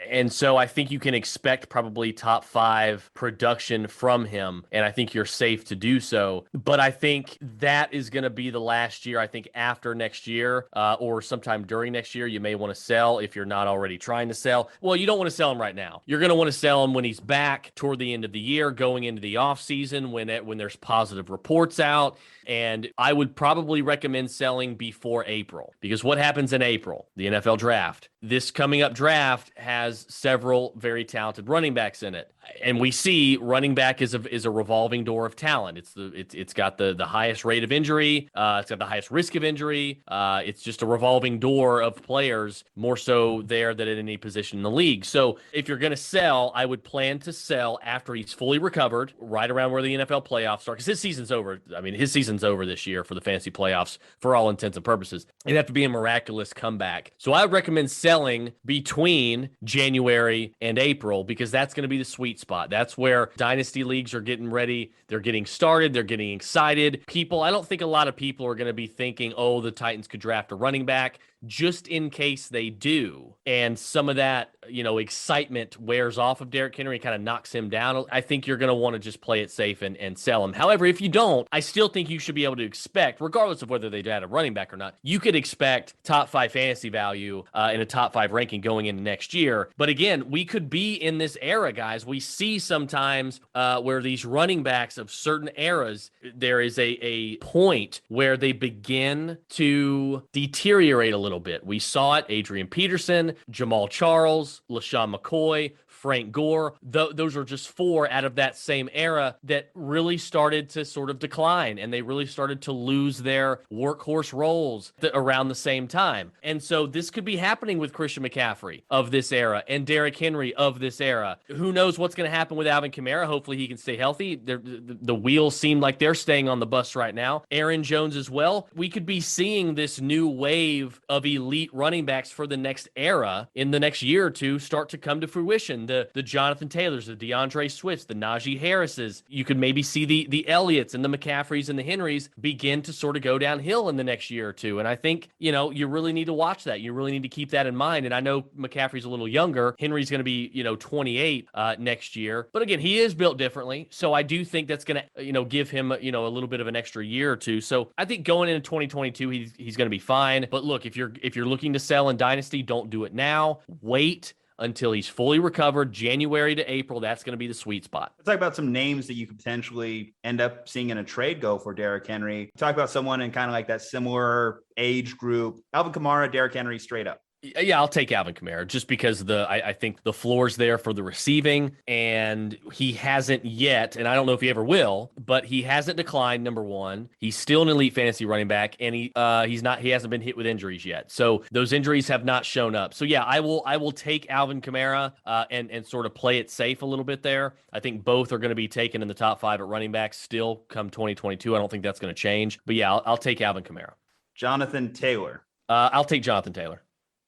Speaker 2: And so I think you can expect probably top 5 production from him. And I think you're safe to do so. But I think that is going to be the last year. I think after next year or sometime during next year, you may want to sell if you're not already trying to sell. Well, you don't want to sell him right now. You're going to want to sell him when he's back toward the end of the year, going into the offseason. When there's positive reports out. And I would probably recommend selling before April, because what happens in April? The NFL draft. This coming up draft has several very talented running backs in it. And we see running back is a revolving door of talent. It's got the highest rate of injury. It's got the highest risk of injury. It's just a revolving door of players, more so there than at any position in the league. So if you're going to sell, I would plan to sell after he's fully recovered, right around where the NFL playoffs start, because his season's over. I mean, his season's over this year for the fantasy playoffs for all intents and purposes. It'd have to be a miraculous comeback. So I would recommend selling between January and April, because that's going to be the sweet spot. That's where dynasty leagues are getting ready. They're getting started. They're getting excited. I don't think a lot of people are going to be thinking, oh, the Titans could draft a running back, just in case they do. And some of that, excitement wears off of Derrick Henry, kind of knocks him down. I think you're going to want to just play it safe and sell him. However, if you don't, I still think you should be able to expect, regardless of whether they add a running back or not, you could expect top 5 fantasy value in a top 5 ranking going into next year. But again, we could be in this era, guys. We see sometimes where these running backs of certain eras, there is a point where they begin to deteriorate a little bit. We saw it, Adrian Peterson, Jamal Charles, LaShawn McCoy, Frank Gore. Those are just 4 out of that same era that really started to sort of decline, and they really started to lose their workhorse roles around the same time. And so this could be happening with Christian McCaffrey of this era and Derrick Henry of this era. Who knows what's going to happen with Alvin Kamara? Hopefully he can stay healthy. The wheels seem like they're staying on the bus right now. Aaron Jones as well. We could be seeing this new wave of elite running backs for the next era in the next year or two start to come to fruition. The Jonathan Taylors, the DeAndre Swifts, the Najee Harrises. You could maybe see the Elliots and the McCaffreys and the Henrys begin to sort of go downhill in the next year or two. And I think, you really need to watch that. You really need to keep that in mind. And I know McCaffrey's a little younger. Henry's going to be, 28 next year. But again, he is built differently. So I do think that's going to, give him, a little bit of an extra year or two. So I think going into 2022, he's going to be fine. But look, if you're looking to sell in Dynasty, don't do it now. Wait until he's fully recovered. January to April, that's going to be the sweet spot.
Speaker 1: Let's talk about some names that you could potentially end up seeing in a trade go for Derrick Henry. Talk about someone in kind of like that similar age group. Alvin Kamara, Derrick Henry, straight up.
Speaker 2: Yeah, I'll take Alvin Kamara just because I think the floor's there for the receiving, and he hasn't yet, and I don't know if he ever will, but he hasn't declined, number one. He's still an elite fantasy running back, and he hasn't been hit with injuries yet. So those injuries have not shown up. So yeah, I will take Alvin Kamara and sort of play it safe a little bit there. I think both are going to be taken in the top 5 at running back still come 2022. I don't think that's going to change. But yeah, I'll take Alvin Kamara.
Speaker 1: Jonathan Taylor.
Speaker 2: I'll take Jonathan Taylor.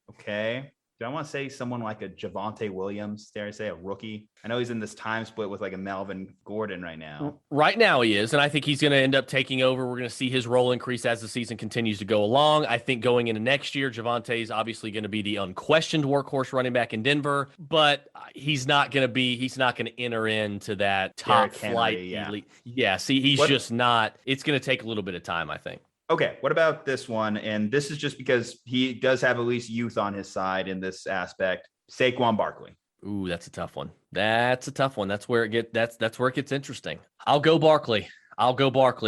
Speaker 1: Okay. Do I want to say someone like a Javonte Williams? Dare I say a rookie? I know he's in this time split with like a Melvin Gordon right now.
Speaker 2: Right now he is, and I think he's going to end up taking over. We're going to see his role increase as the season continues to go along. I think going into next year, Javonte is obviously going to be the unquestioned workhorse running back in Denver, but he's not going to enter into that top flight elite. Yeah, see, he's just not. It's going to take a little bit of time, I think.
Speaker 1: Okay, what about this one? And this is just because he does have at least youth on his side in this aspect. Saquon Barkley.
Speaker 2: Ooh, that's a tough one. That's where it gets interesting. I'll go Barkley,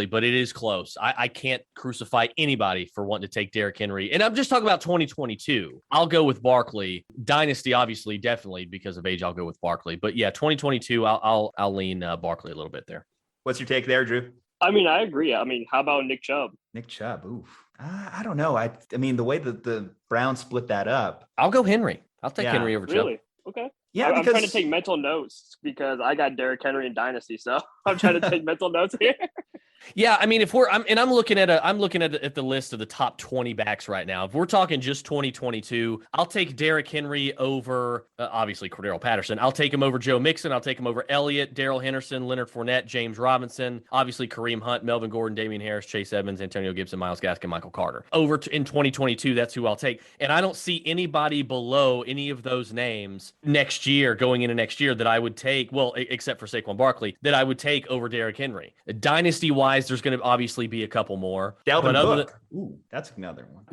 Speaker 2: but it is close. I can't crucify anybody for wanting to take Derrick Henry. And I'm just talking about 2022. I'll go with Barkley. Dynasty, obviously, definitely because of age, I'll go with Barkley. But yeah, 2022, I'll lean Barkley a little bit there.
Speaker 1: What's your take there, Drew?
Speaker 3: I mean, I agree. I mean, how about Nick Chubb?
Speaker 1: Nick Chubb. Oof. I don't know. I mean, the way that the Browns split that up.
Speaker 2: I'll go Henry. I'll take Henry over Chubb.
Speaker 3: Really? Okay.
Speaker 1: Yeah,
Speaker 3: I'm trying to take mental notes because I got Derrick Henry in Dynasty, so I'm trying to take mental notes here.
Speaker 2: Yeah, I mean, I'm looking at the list of the top 20 backs right now. If we're talking just 2022, I'll take Derrick Henry over obviously Cordero Patterson. I'll take him over Joe Mixon. I'll take him over Elliott, Darrell Henderson, Leonard Fournette, James Robinson, obviously Kareem Hunt, Melvin Gordon, Damian Harris, Chase Edmonds, Antonio Gibson, Myles Gaskin, Michael Carter. In 2022, that's who I'll take. And I don't see anybody below any of those names going into next year that I would take, well, except for Saquon Barkley, that I would take over Derrick Henry. Dynasty-wise, there's going to obviously be a couple more.
Speaker 1: Dalvin Cook. Ooh, that's another one.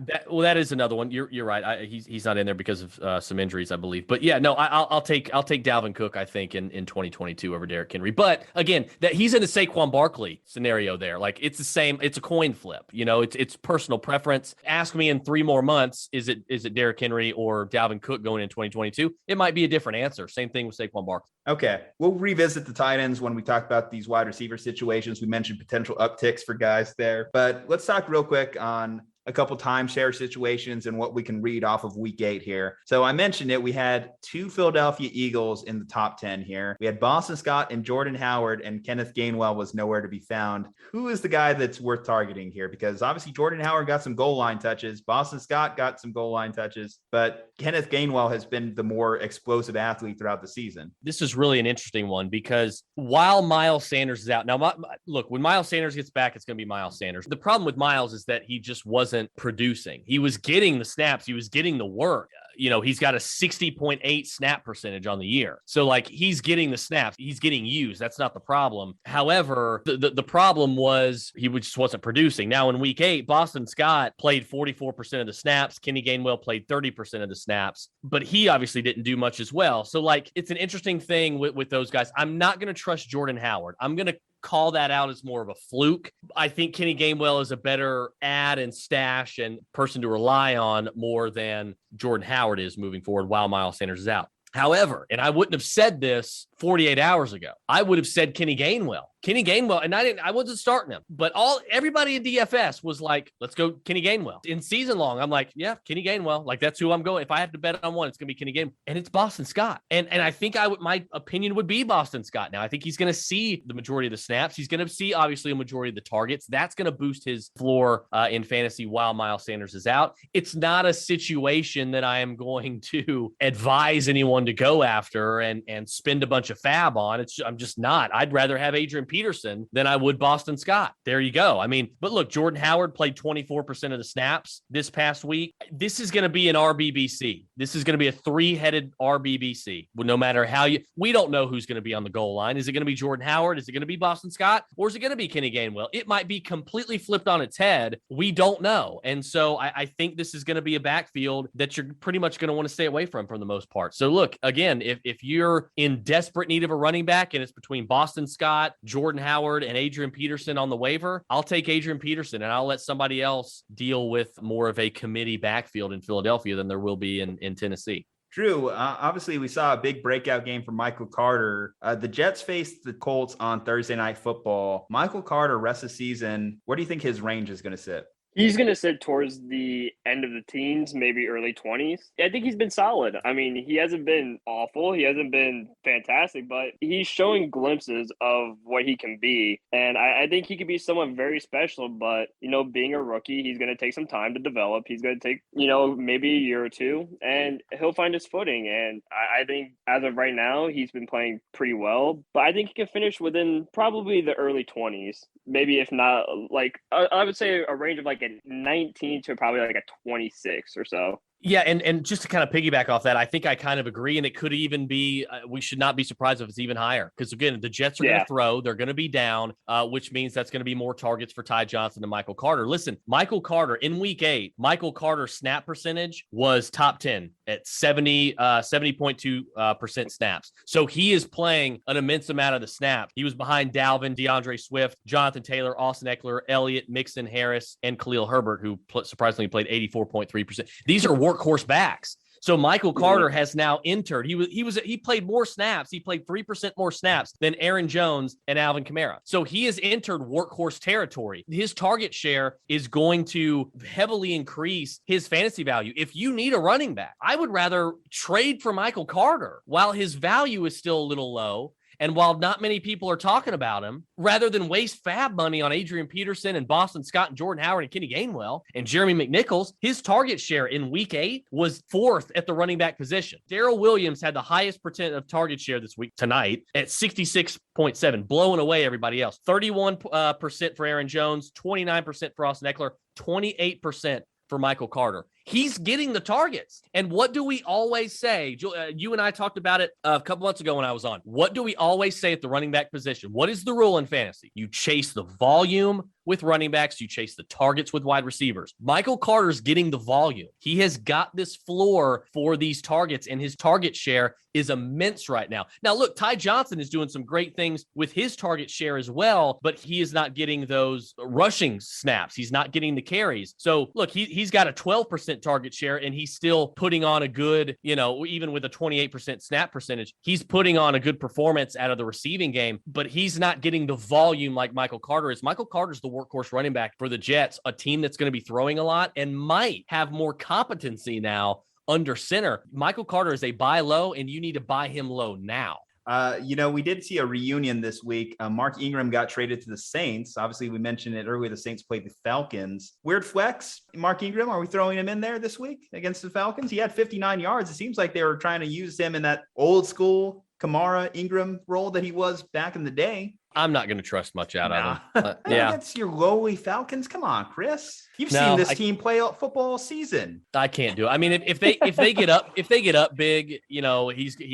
Speaker 2: That is another one. You're right. He's not in there because of some injuries, I believe. But yeah, no, I'll take Dalvin Cook, I think, in 2022 over Derrick Henry. But again, that he's in the Saquon Barkley scenario there. Like it's the same. It's a coin flip. It's personal preference. Ask me in 3 more months, is it Derrick Henry or Dalvin Cook going in 2022? It might be a different answer. Same thing with Saquon Barkley.
Speaker 1: Okay, we'll revisit the tight ends when we talk about these wide receiver situations. We mentioned potential upticks for guys there, but let's talk real quick on a couple timeshare situations and what we can read off of week 8 here. So I mentioned it. We had 2 Philadelphia Eagles in the top 10 here. We had Boston Scott and Jordan Howard, and Kenneth Gainwell was nowhere to be found. Who is the guy that's worth targeting here? Because obviously Jordan Howard got some goal line touches. Boston Scott got some goal line touches, but Kenneth Gainwell has been the more explosive athlete throughout the season.
Speaker 2: This is really an interesting one because while Miles Sanders is out now, look, when Miles Sanders gets back, it's going to be Miles Sanders. The problem with Miles is that he just wasn't producing. He was getting the snaps. He was getting the work. He's got a 60.8 snap percentage on the year. So like he's getting the snaps. He's getting used. That's not the problem. However, the problem was he just wasn't producing. Now in week 8, Boston Scott played 44% of the snaps. Kenny Gainwell played 30% of the snaps, but he obviously didn't do much as well. So like it's an interesting thing with those guys. I'm not going to trust Jordan Howard. I'm going to call that out as more of a fluke. I think Kenny Gainwell is a better add and stash and person to rely on more than Jordan Howard is moving forward while Miles Sanders is out. However, and I wouldn't have said this 48 hours ago, I would have said Kenny Gainwell, and I wasn't starting him, but everybody in DFS was like, let's go Kenny Gainwell. In season long, I'm like, yeah, Kenny Gainwell. Like that's who I'm going. If I have to bet on one, it's going to be Kenny Gainwell, and it's Boston Scott. And I think my opinion would be Boston Scott. Now I think he's going to see the majority of the snaps. He's going to see obviously a majority of the targets. That's going to boost his floor in fantasy while Miles Sanders is out. It's not a situation that I am going to advise anyone to go after and spend a bunch of fab on. I'm just not. I'd rather have Adrian Peterson than I would Boston Scott. There you go. I mean, but look, Jordan Howard played 24% of the snaps this past week. This is going to be an RBBC. This is going to be a 3-headed RBBC. No matter how we don't know who's going to be on the goal line. Is it going to be Jordan Howard? Is it going to be Boston Scott? Or is it going to be Kenny Gainwell? It might be completely flipped on its head. We don't know. And so I think this is going to be a backfield that you're pretty much going to want to stay away from for the most part. So look, again, if you're in desperate need of a running back and it's between Boston Scott, Jordan Howard, and Adrian Peterson on the waiver, I'll take Adrian Peterson and I'll let somebody else deal with more of a committee backfield in Philadelphia than there will be in Tennessee.
Speaker 1: Drew, obviously we saw a big breakout game from Michael Carter. The Jets faced the Colts on Thursday Night Football. Michael Carter, rest of the season, where do you think his range is going to sit?
Speaker 3: He's going to sit towards the end of the teens, maybe early 20s. I think he's been solid. I mean, he hasn't been awful. He hasn't been fantastic, but he's showing glimpses of what he can be. And I think he could be someone very special, but, being a rookie, he's going to take some time to develop. He's going to take, maybe a year or two, and he'll find his footing. And I think as of right now, he's been playing pretty well, but I think he can finish within probably the early 20s. Maybe if not, like, I would say a range of like a 19 to probably like a 26 or so.
Speaker 2: Yeah, and just to kind of piggyback off that, I think I kind of agree, and it could even be, we should not be surprised if it's even higher, because again, the Jets are going to throw, they're going to be down, which means that's going to be more targets for Ty Johnson and Michael Carter. Listen, Michael Carter, in week 8, Michael Carter's snap percentage was top 10 at 70.2% snaps. So he is playing an immense amount of the snaps. He was behind Dalvin, DeAndre Swift, Jonathan Taylor, Austin Eckler, Elliott, Mixon, Harris, and Khalil Herbert, who surprisingly played 84.3%. These are workhorse backs. So Michael Carter has now entered. He played more snaps. He played 3% more snaps than Aaron Jones and Alvin Kamara. So he has entered workhorse territory. His target share is going to heavily increase his fantasy value. If you need a running back, I would rather trade for Michael Carter while his value is still a little low And while not many people are talking about him, rather than waste fab money on Adrian Peterson and Boston Scott and Jordan Howard and Kenny Gainwell and Jeremy McNichols, his target share in week 8 was 4th at the running back position. Darrell Williams had the highest percent of target share this week tonight at 66.7, blowing away everybody else. 31% for Aaron Jones, 29% for Austin Eckler, 28% for Michael Carter. He's getting the targets. And what do we always say? You and I talked about it a couple months ago when I was on. What do we always say at the running back position? What is the rule in fantasy? You chase the volume with running backs. You chase the targets with wide receivers. Michael Carter's getting the volume. He has got this floor for these targets, and his target share is immense right now. Now, look, Ty Johnson is doing some great things with his target share as well, but he is not getting those rushing snaps. He's not getting the carries. So, look, he's got a 12% target share, and he's still putting on a good, even with a 28% snap percentage, he's putting on a good performance out of the receiving game, but he's not getting the volume like Michael Carter is. Michael Carter's the workhorse running back for the Jets, a team that's going to be throwing a lot and might have more competency now under center. Michael Carter is a buy low, and you need to buy him low now.
Speaker 1: We did see a reunion this week. Mark Ingram got traded to the Saints. Obviously, we mentioned it earlier. The Saints played the Falcons. Weird flex. Mark Ingram, are we throwing him in there this week against the Falcons? He had 59 yards. It seems like they were trying to use him in that old school Kamara Ingram role that he was back in the day.
Speaker 2: I'm not going to trust much out of him.
Speaker 1: Yeah. That's your lowly Falcons. Come on, Chris. You've seen this team play football all season.
Speaker 2: I can't do it. I mean, if they get up big, he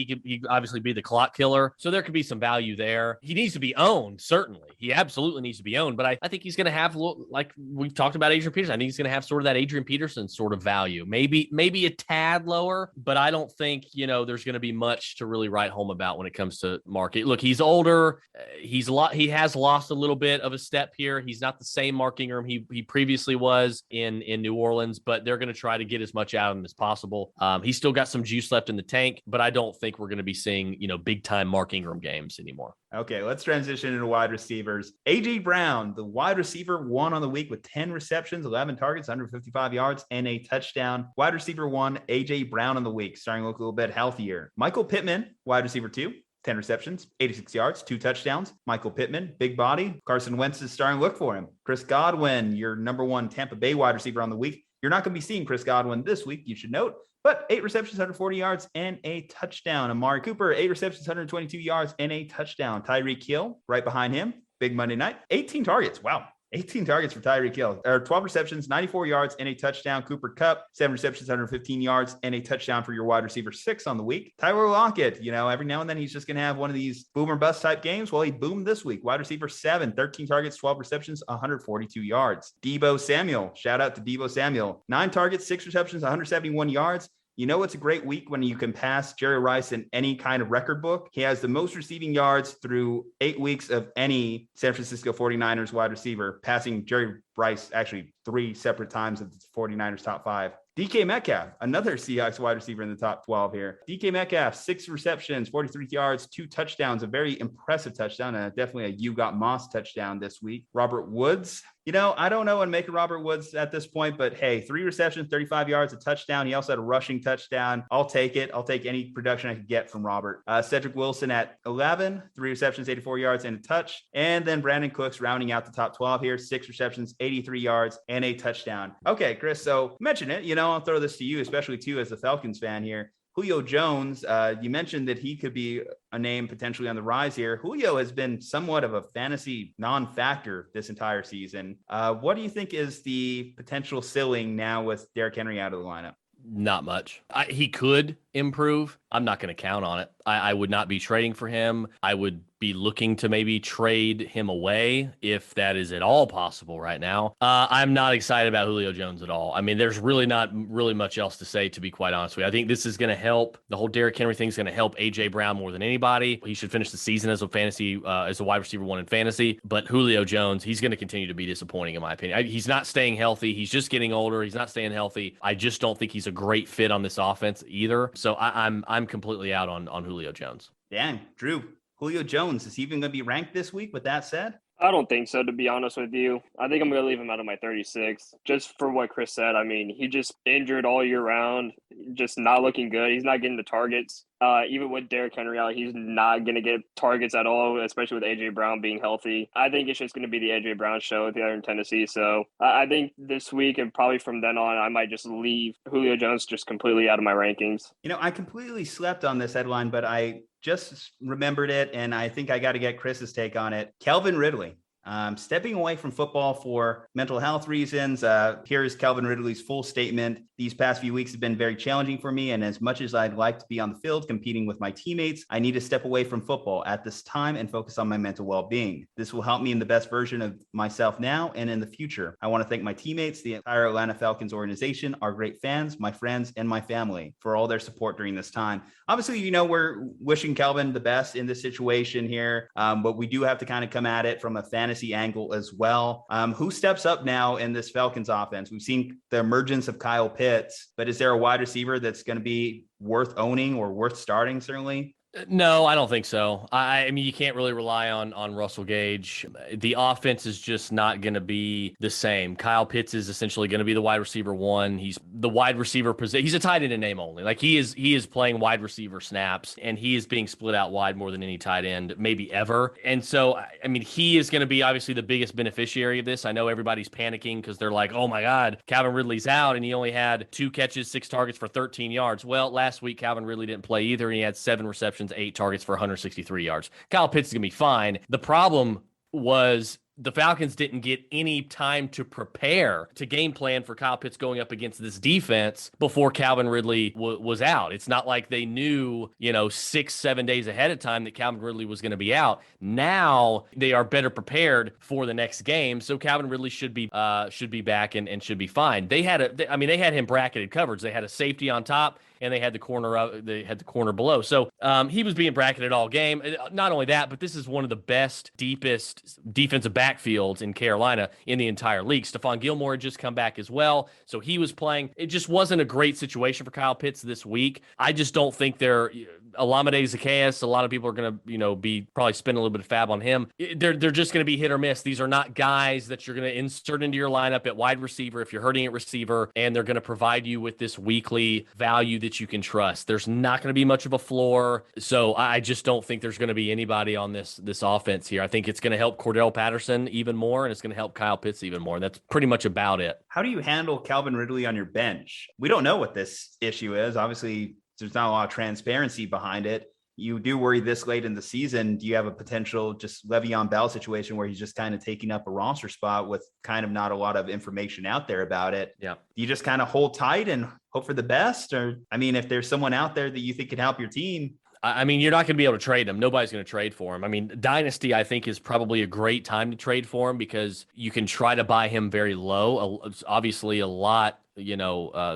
Speaker 2: could obviously be the clock killer. So there could be some value there. He needs to be owned. Certainly. He absolutely needs to be owned, but I think he's going to have, like we've talked about Adrian Peterson. I think he's going to have sort of that Adrian Peterson sort of value, maybe a tad lower, but I don't think, there's going to be much to really write home about when it comes to market. Look, he's older. He has lost a little bit of a step here. He's not the same Mark Ingram he previously was in New Orleans, but they're going to try to get as much out of him as possible. He's still got some juice left in the tank, but I don't think we're going to be seeing, big time Mark Ingram games anymore.
Speaker 1: Okay, let's transition into wide receivers. A.J. Brown, the wide receiver, 1 on the week with 10 receptions, 11 targets, 155 yards, and a touchdown. Wide receiver 1, A.J. Brown on the week, starting to look a little bit healthier. Michael Pittman, wide receiver 2. 10 receptions, 86 yards, 2 touchdowns. Michael Pittman, big body. Carson Wentz is starting to look for him. Chris Godwin, your number 1 Tampa Bay wide receiver on the week. You're not going to be seeing Chris Godwin this week, you should note, but 8 receptions, 140 yards, and a touchdown. Amari Cooper, 8 receptions, 122 yards, and a touchdown. Tyreek Hill, right behind him, big Monday night, 18 targets. Wow. 18 targets for Tyreek Hill, 12 receptions, 94 yards, and a touchdown. Cooper Kupp, 7 receptions, 115 yards, and a touchdown for your wide receiver 6 on the week. Tyler Lockett, every now and then he's just going to have one of these boom or bust type games. Well, he boomed this week. Wide receiver 7, 13 targets, 12 receptions, 142 yards. Deebo Samuel, shout out to Deebo Samuel, 9 targets, 6 receptions, 171 yards. It's a great week when you can pass Jerry Rice in any kind of record book. He has the most receiving yards through 8 weeks of any San Francisco 49ers wide receiver, passing Jerry Rice actually 3 separate times of the 49ers top 5. DK Metcalf, another Seahawks wide receiver in the top 12 here. DK Metcalf, 6 receptions, 43 yards, 2 touchdowns, a very impressive touchdown, and definitely a You Got Moss touchdown this week. Robert Woods, I don't know what to make of Robert Woods at this point, but hey, 3 receptions, 35 yards, a touchdown. He also had a rushing touchdown. I'll take it. I'll take any production I could get from Robert. Cedric Wilson at 11, 3 receptions, 84 yards, and a touch. And then Brandon Cooks rounding out the top 12 here, 6 receptions, 83 yards, and a touchdown. Okay, Chris, so mention it. I'll throw this to you, especially too as a Falcons fan here. Julio Jones, you mentioned that he could be a name potentially on the rise here. Julio has been somewhat of a fantasy non-factor this entire season. What do you think is the potential ceiling now with Derrick Henry out of the lineup?
Speaker 2: Not much. He could improve. I'm not going to count on it. I would not be trading for him. I would be looking to maybe trade him away if that is at all possible right now. I'm not excited about Julio Jones at all. I mean, there's really not really much else to say, to be quite honest with you. I think this is going to help. The whole Derrick Henry thing is going to help A.J. Brown more than anybody. He should finish the season as a wide receiver 1 in fantasy. But Julio Jones, he's going to continue to be disappointing in my opinion. He's not staying healthy. He's just getting older. He's not staying healthy. I just don't think he's a great fit on this offense either. So I'm completely out on Julio Jones.
Speaker 1: Dang, Drew. Julio Jones, is he even going to be ranked this week with that said?
Speaker 3: I don't think so, to be honest with you. I think I'm going to leave him out of my 36 just for what Chris said. I mean, he just injured all year round, just not looking good. He's not getting the targets. Even with Derrick Henry out, he's not going to get targets at all, especially with A.J. Brown being healthy. I think it's just going to be the A.J. Brown show there in Tennessee. So I think this week and probably from then on, I might just leave Julio Jones just completely out of my rankings.
Speaker 1: I completely slept on this headline, but I just remembered it, and I think I got to get Chris's take on it. Calvin Ridley. Stepping away from football for mental health reasons. Here's Calvin Ridley's full statement. These past few weeks have been very challenging for me, and as much as I'd like to be on the field competing with my teammates, I need to step away from football at this time and focus on my mental well-being. This will help me in the best version of myself now and in the future. I want to thank my teammates, the entire Atlanta Falcons organization, our great fans, my friends, and my family for all their support during this time. Obviously, we're wishing Calvin the best in this situation here, but we do have to kind of come at it from a fantasy angle as well. Who steps up now in this Falcons offense? We've seen the emergence of Kyle Pitts, but is there a wide receiver that's going to be worth owning or worth starting, certainly?
Speaker 2: No, I don't think so. I mean, you can't really rely on Russell Gage. The offense is just not going to be the same. Kyle Pitts is essentially going to be the wide receiver one. He's the wide receiver position. He's a tight end in name only. Like he is playing wide receiver snaps, and he is being split out wide more than any tight end maybe ever. And so, I mean, he is going to be obviously the biggest beneficiary of this. I know everybody's panicking because they're like, oh my God, Calvin Ridley's out, and he only had 2 catches, 6 targets for 13 yards. Well, last week Calvin Ridley didn't play either, and he had 7 receptions, 8 targets for 163 yards. Kyle Pitts is going to be fine. The problem was the Falcons didn't get any time to prepare to game plan for Kyle Pitts going up against this defense before Calvin Ridley was out. It's not like they knew, 6-7 days ahead of time that Calvin Ridley was going to be out. Now they are better prepared for the next game, so Calvin Ridley should be back and should be fine. They had him bracketed coverage. They had a safety on top, and they had the corner below. So he was being bracketed all game. Not only that, but this is one of the best, deepest defensive backfields in Carolina in the entire league. Stephon Gilmore had just come back as well, so he was playing. It just wasn't a great situation for Kyle Pitts this week. I just don't think they're Olamide Zaccheaus. A lot of people are going to, be probably spending a little bit of fab on him. They're just going to be hit or miss. These are not guys that you're going to insert into your lineup at wide receiver if you're hurting at receiver, and they're going to provide you with this weekly value that you can trust. There's not going to be much of a floor, so I just don't think there's going to be anybody on this offense here. I think it's going to help Cordell Patterson even more, and it's going to help Kyle Pitts even more. That's pretty much about it.
Speaker 1: How do you handle Calvin Ridley on your bench? We don't know what this issue is. Obviously, there's not a lot of transparency behind it. You do worry this late in the season. Do you have a potential just Le'Veon Bell situation where he's just kind of taking up a roster spot with kind of not a lot of information out there about it?
Speaker 2: Yeah.
Speaker 1: Do you just kind of hold tight and hope for the best? Or, if there's someone out there that you think can help your team,
Speaker 2: I mean, you're not going to be able to trade him. Nobody's going to trade for him. I mean, Dynasty, I think, is probably a great time to trade for him because you can try to buy him very low. Obviously, a lot,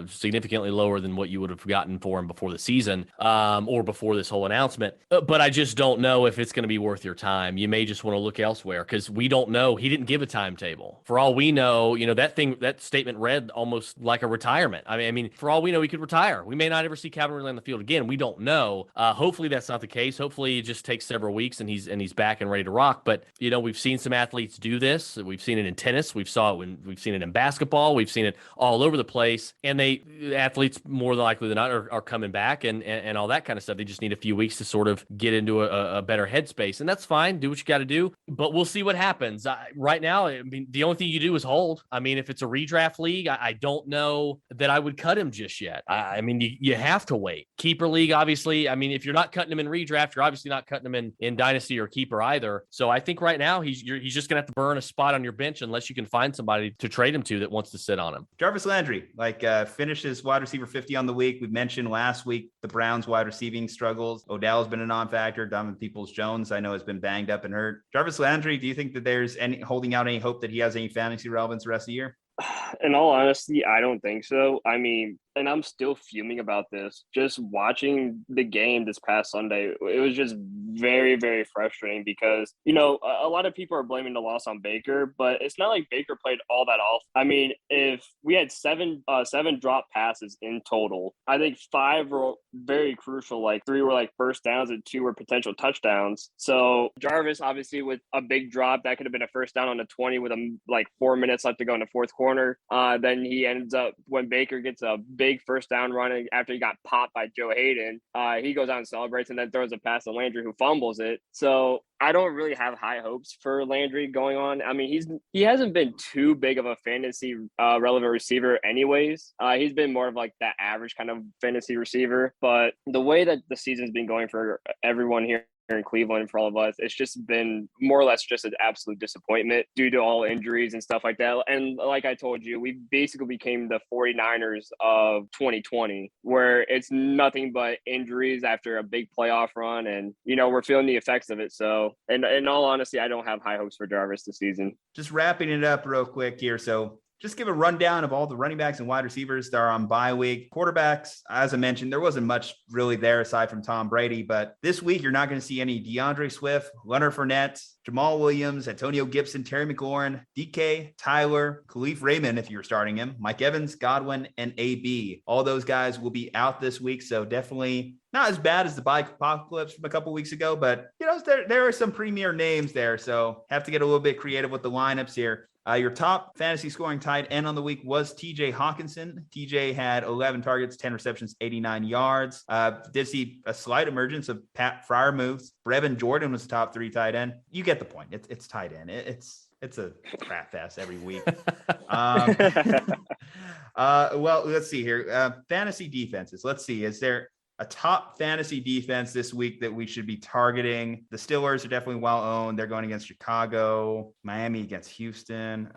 Speaker 2: significantly lower than what you would have gotten for him before the season or before this whole announcement. But I just don't know if it's going to be worth your time. You may just want to look elsewhere because we don't know. He didn't give a timetable. For all we know, that statement read almost like a retirement. I mean, for all we know, he could retire. We may not ever see Calvin Ridley on the field again. We don't know. Hopefully that's not the case. Hopefully it just takes several weeks and he's back and ready to rock. But we've seen some athletes do this. We've seen it in tennis. We've seen it in basketball. We've seen it all over the place, and athletes more than likely than not are coming back and all that kind of stuff. They just need a few weeks to sort of get into a better headspace, and that's fine. Do what you got to do, but we'll see what happens. Right now, I mean, the only thing you do is hold. I mean, if it's a redraft league, I don't know that I would cut him just yet. I mean, you have to wait. Keeper league, obviously. I mean, if you're not cutting him in redraft, you're obviously not cutting him in Dynasty or Keeper either. So I think right now he's just gonna have to burn a spot on your bench unless you can find somebody to trade him to that wants to sit on him.
Speaker 1: Jarvis Landry, finishes wide receiver 50 on the week. We mentioned last week the Browns wide receiving struggles. Odell's been a non-factor. Donovan Peoples-Jones, I know, has been banged up and hurt. Jarvis Landry, do you think that there's holding out any hope that he has any fantasy relevance the rest of the year?
Speaker 3: In all honesty, I don't think so. I mean, and I'm still fuming about this. Just watching the game this past Sunday, it was just very, very frustrating because, you know, a lot of people are blaming the loss on Baker, but it's not like Baker played all that off. I mean, if we had seven drop passes in total, I think 5 were very crucial. Like 3 were like first downs and 2 were potential touchdowns. So Jarvis, obviously, with a big drop, that could have been a first down on the 20 with like 4 minutes left to go in the fourth quarter. Then he ends up, when Baker gets a big first down run after he got popped by Joe Hayden, he goes out and celebrates and then throws a pass to Landry, who fumbles it. So I don't really have high hopes for Landry going on. I mean, he hasn't been too big of a fantasy relevant receiver anyways. He's been more of like that average kind of fantasy receiver. But the way that the season's been going for everyone here in Cleveland, for all of us, it's just been more or less just an absolute disappointment due to all injuries and stuff like that. And like I told you, we basically became the 49ers of 2020, where it's nothing but injuries after a big playoff run, and you know, we're feeling the effects of it. So, and in all honesty, I don't have high hopes for Jarvis this season.
Speaker 1: Just wrapping it up real quick here. So just give a rundown of all the running backs and wide receivers that are on bye week. Quarterbacks, as I mentioned, there wasn't much really there aside from Tom Brady, but this week you're not going to see any DeAndre Swift, Leonard Fournette, Jamal Williams, Antonio Gibson, Terry McLaurin, DK, Tyler, Khalif Raymond, if you're starting him, Mike Evans, Godwin, and AB. All those guys will be out this week, so definitely not as bad as the bye apocalypse from a couple weeks ago, but you know, there are some premier names there, so have to get a little bit creative with the lineups here. Your top fantasy scoring tight end on the week was TJ Hawkinson. TJ had 11 targets, 10 receptions, 89 yards. Did see a slight emergence of Pat Freiermuth. Brevin Jordan was the top 3 tight end. You get the point. It's tight end. It's a crap fest every week. Well, let's see here. Fantasy defenses. Let's see. Is there a top fantasy defense this week that we should be targeting? The Steelers are definitely well owned. They're going against Chicago, Miami against Houston.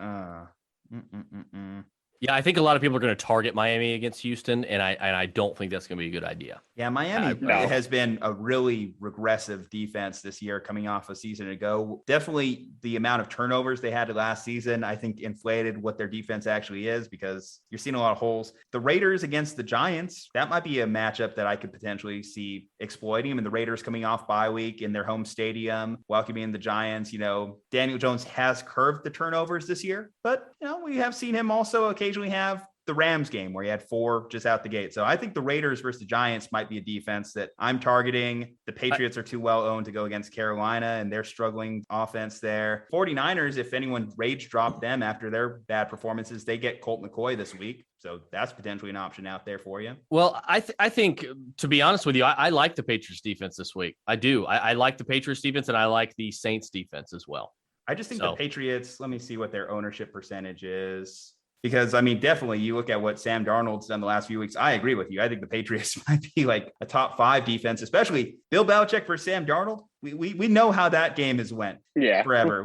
Speaker 2: Yeah, I think a lot of people are going to target Miami against Houston, and I don't think that's going to be a good idea.
Speaker 1: Yeah, Miami has been a really regressive defense this year coming off a season ago. Definitely the amount of turnovers they had last season, I think, inflated what their defense actually is, because you're seeing a lot of holes. The Raiders against the Giants, that might be a matchup that I could potentially see exploiting. I mean, the Raiders coming off bye week in their home stadium, welcoming the Giants. You know, Daniel Jones has curved the turnovers this year, but, you know, we have seen him also occasionally have the Rams game where he had 4 just out the gate. So I think the Raiders versus the Giants might be a defense that I'm targeting. The Patriots are too well owned to go against Carolina, and they're struggling offense there. 49ers, if anyone rage dropped them after their bad performances, they get Colt McCoy this week. So that's potentially an option out there for you.
Speaker 2: Well, I think, to be honest with you, I like the Patriots defense this week. I do. I like the Patriots defense, and I like the Saints defense as well.
Speaker 1: I just think the Patriots, let me see what their ownership percentage is. Because, I mean, definitely you look at what Sam Darnold's done the last few weeks. I agree with you. I think the Patriots might be like a top 5 defense, especially Bill Belichick versus Sam Darnold. We know how that game has went forever.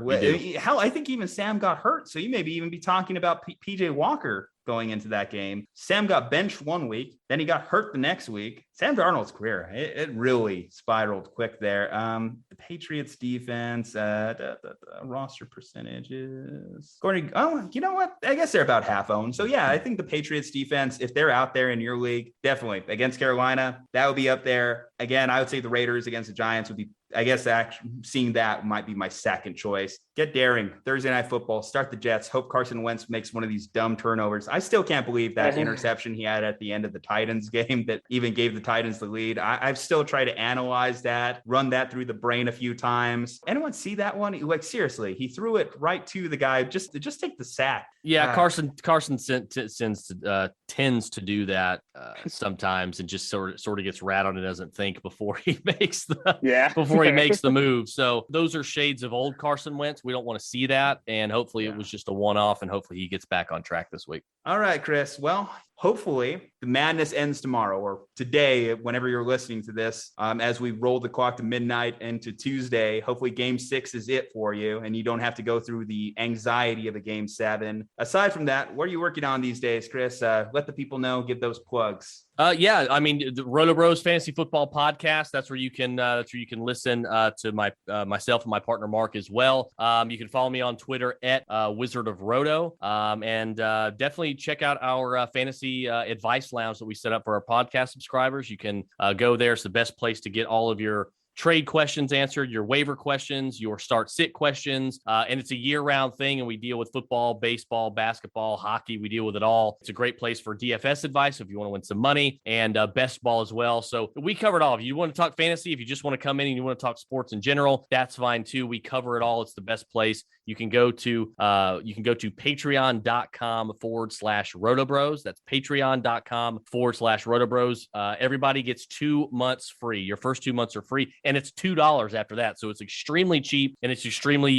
Speaker 1: Hell, I think even Sam got hurt. So you maybe even be talking about PJ Walker going into that game. Sam got benched one week, then he got hurt the next week. Sam Darnold's career, it really spiraled quick there. The Patriots defense, roster percentages. You know what? I guess they're about half owned. So yeah, I think the Patriots defense, if they're out there in your league, definitely against Carolina, that would be up there. Again, I would say the Raiders against the Giants would be, I guess actually seeing that might be my second choice. Get daring. Thursday Night Football. Start the Jets. Hope Carson Wentz makes one of these dumb turnovers. I still can't believe that interception he had at the end of the Titans game that even gave the Titans the lead. I've still tried to analyze that, run that through the brain a few times. Anyone see that one? Like, seriously, he threw it right to the guy. Just take the sack.
Speaker 2: Yeah, Carson tends to do that sometimes, and just sort of gets rattled and doesn't think before he makes the move. So those are shades of old Carson Wentz. We don't want to see that, and hopefully it was just a one-off, and hopefully he gets back on track this week.
Speaker 1: All right, Chris. Well, hopefully the madness ends tomorrow or today, whenever you're listening to this, as we roll the clock to midnight into Tuesday. Hopefully game 6 is it for you, and you don't have to go through the anxiety of a game 7. Aside from that, what are you working on these days, Chris? Let the people know, give those plugs.
Speaker 2: Yeah, I mean, the Roto Bros Fantasy Football Podcast. That's where you can listen to myself and my partner Mark as well. You can follow me on Twitter at Wizard of Roto, and definitely check out our fantasy the advice lounge that we set up for our podcast subscribers. You can go there. It's the best place to get all of your trade questions answered, your waiver questions, your start sit questions. And it's a year-round thing. And we deal with football, baseball, basketball, hockey. We deal with it all. It's a great place for DFS advice if you want to win some money, and best ball as well. So we covered all. If you want to talk fantasy, if you just want to come in and you want to talk sports in general, that's fine too. We cover it all. It's the best place. You can go to patreon.com/Roto Bros. That's patreon.com/Roto Bros. Everybody gets 2 months free. Your first 2 months are free, and it's $2 after that. So it's extremely cheap, and it's extremely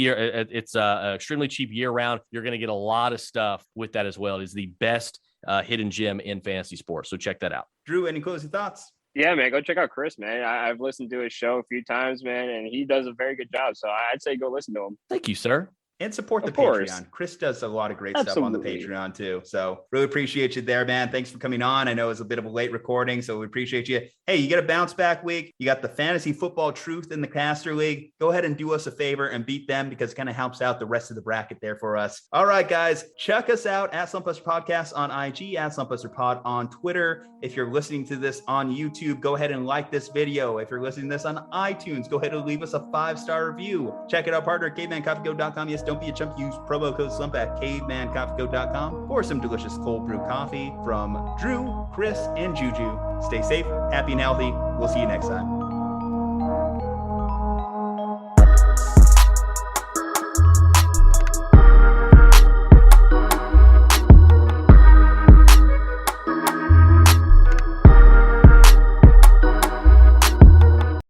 Speaker 2: cheap year round. You're going to get a lot of stuff with that as well. It is the best hidden gem in fantasy sports. So check that out.
Speaker 1: Drew, any closing thoughts?
Speaker 3: Yeah, man, go check out Chris, man. I've listened to his show a few times, man, and he does a very good job. So I'd say go listen to him.
Speaker 2: Thank you, sir.
Speaker 1: And support the Patreon. Chris does a lot of great stuff on the Patreon too. So really appreciate you there, man. Thanks for coming on. I know it's a bit of a late recording, so we appreciate you. Hey, you get a bounce back week. You got the fantasy football truth in the Caster League. Go ahead and do us a favor and beat them, because it kind of helps out the rest of the bracket there for us. All right, guys, check us out at Slumpbuster Podcast on IG, at Slumpbuster Pod on Twitter. If you're listening to this on YouTube, go ahead and like this video. If you're listening to this on iTunes, go ahead and leave us a 5-star review. Check it out, partner, CavemanCoffeeCo.com. Yes, don't be a chump. Use promo code SLUMP at CavemanCoffeeCo.com for some delicious cold brew coffee from Drew, Chris, and Juju. Stay safe, happy, and healthy. We'll see you next time.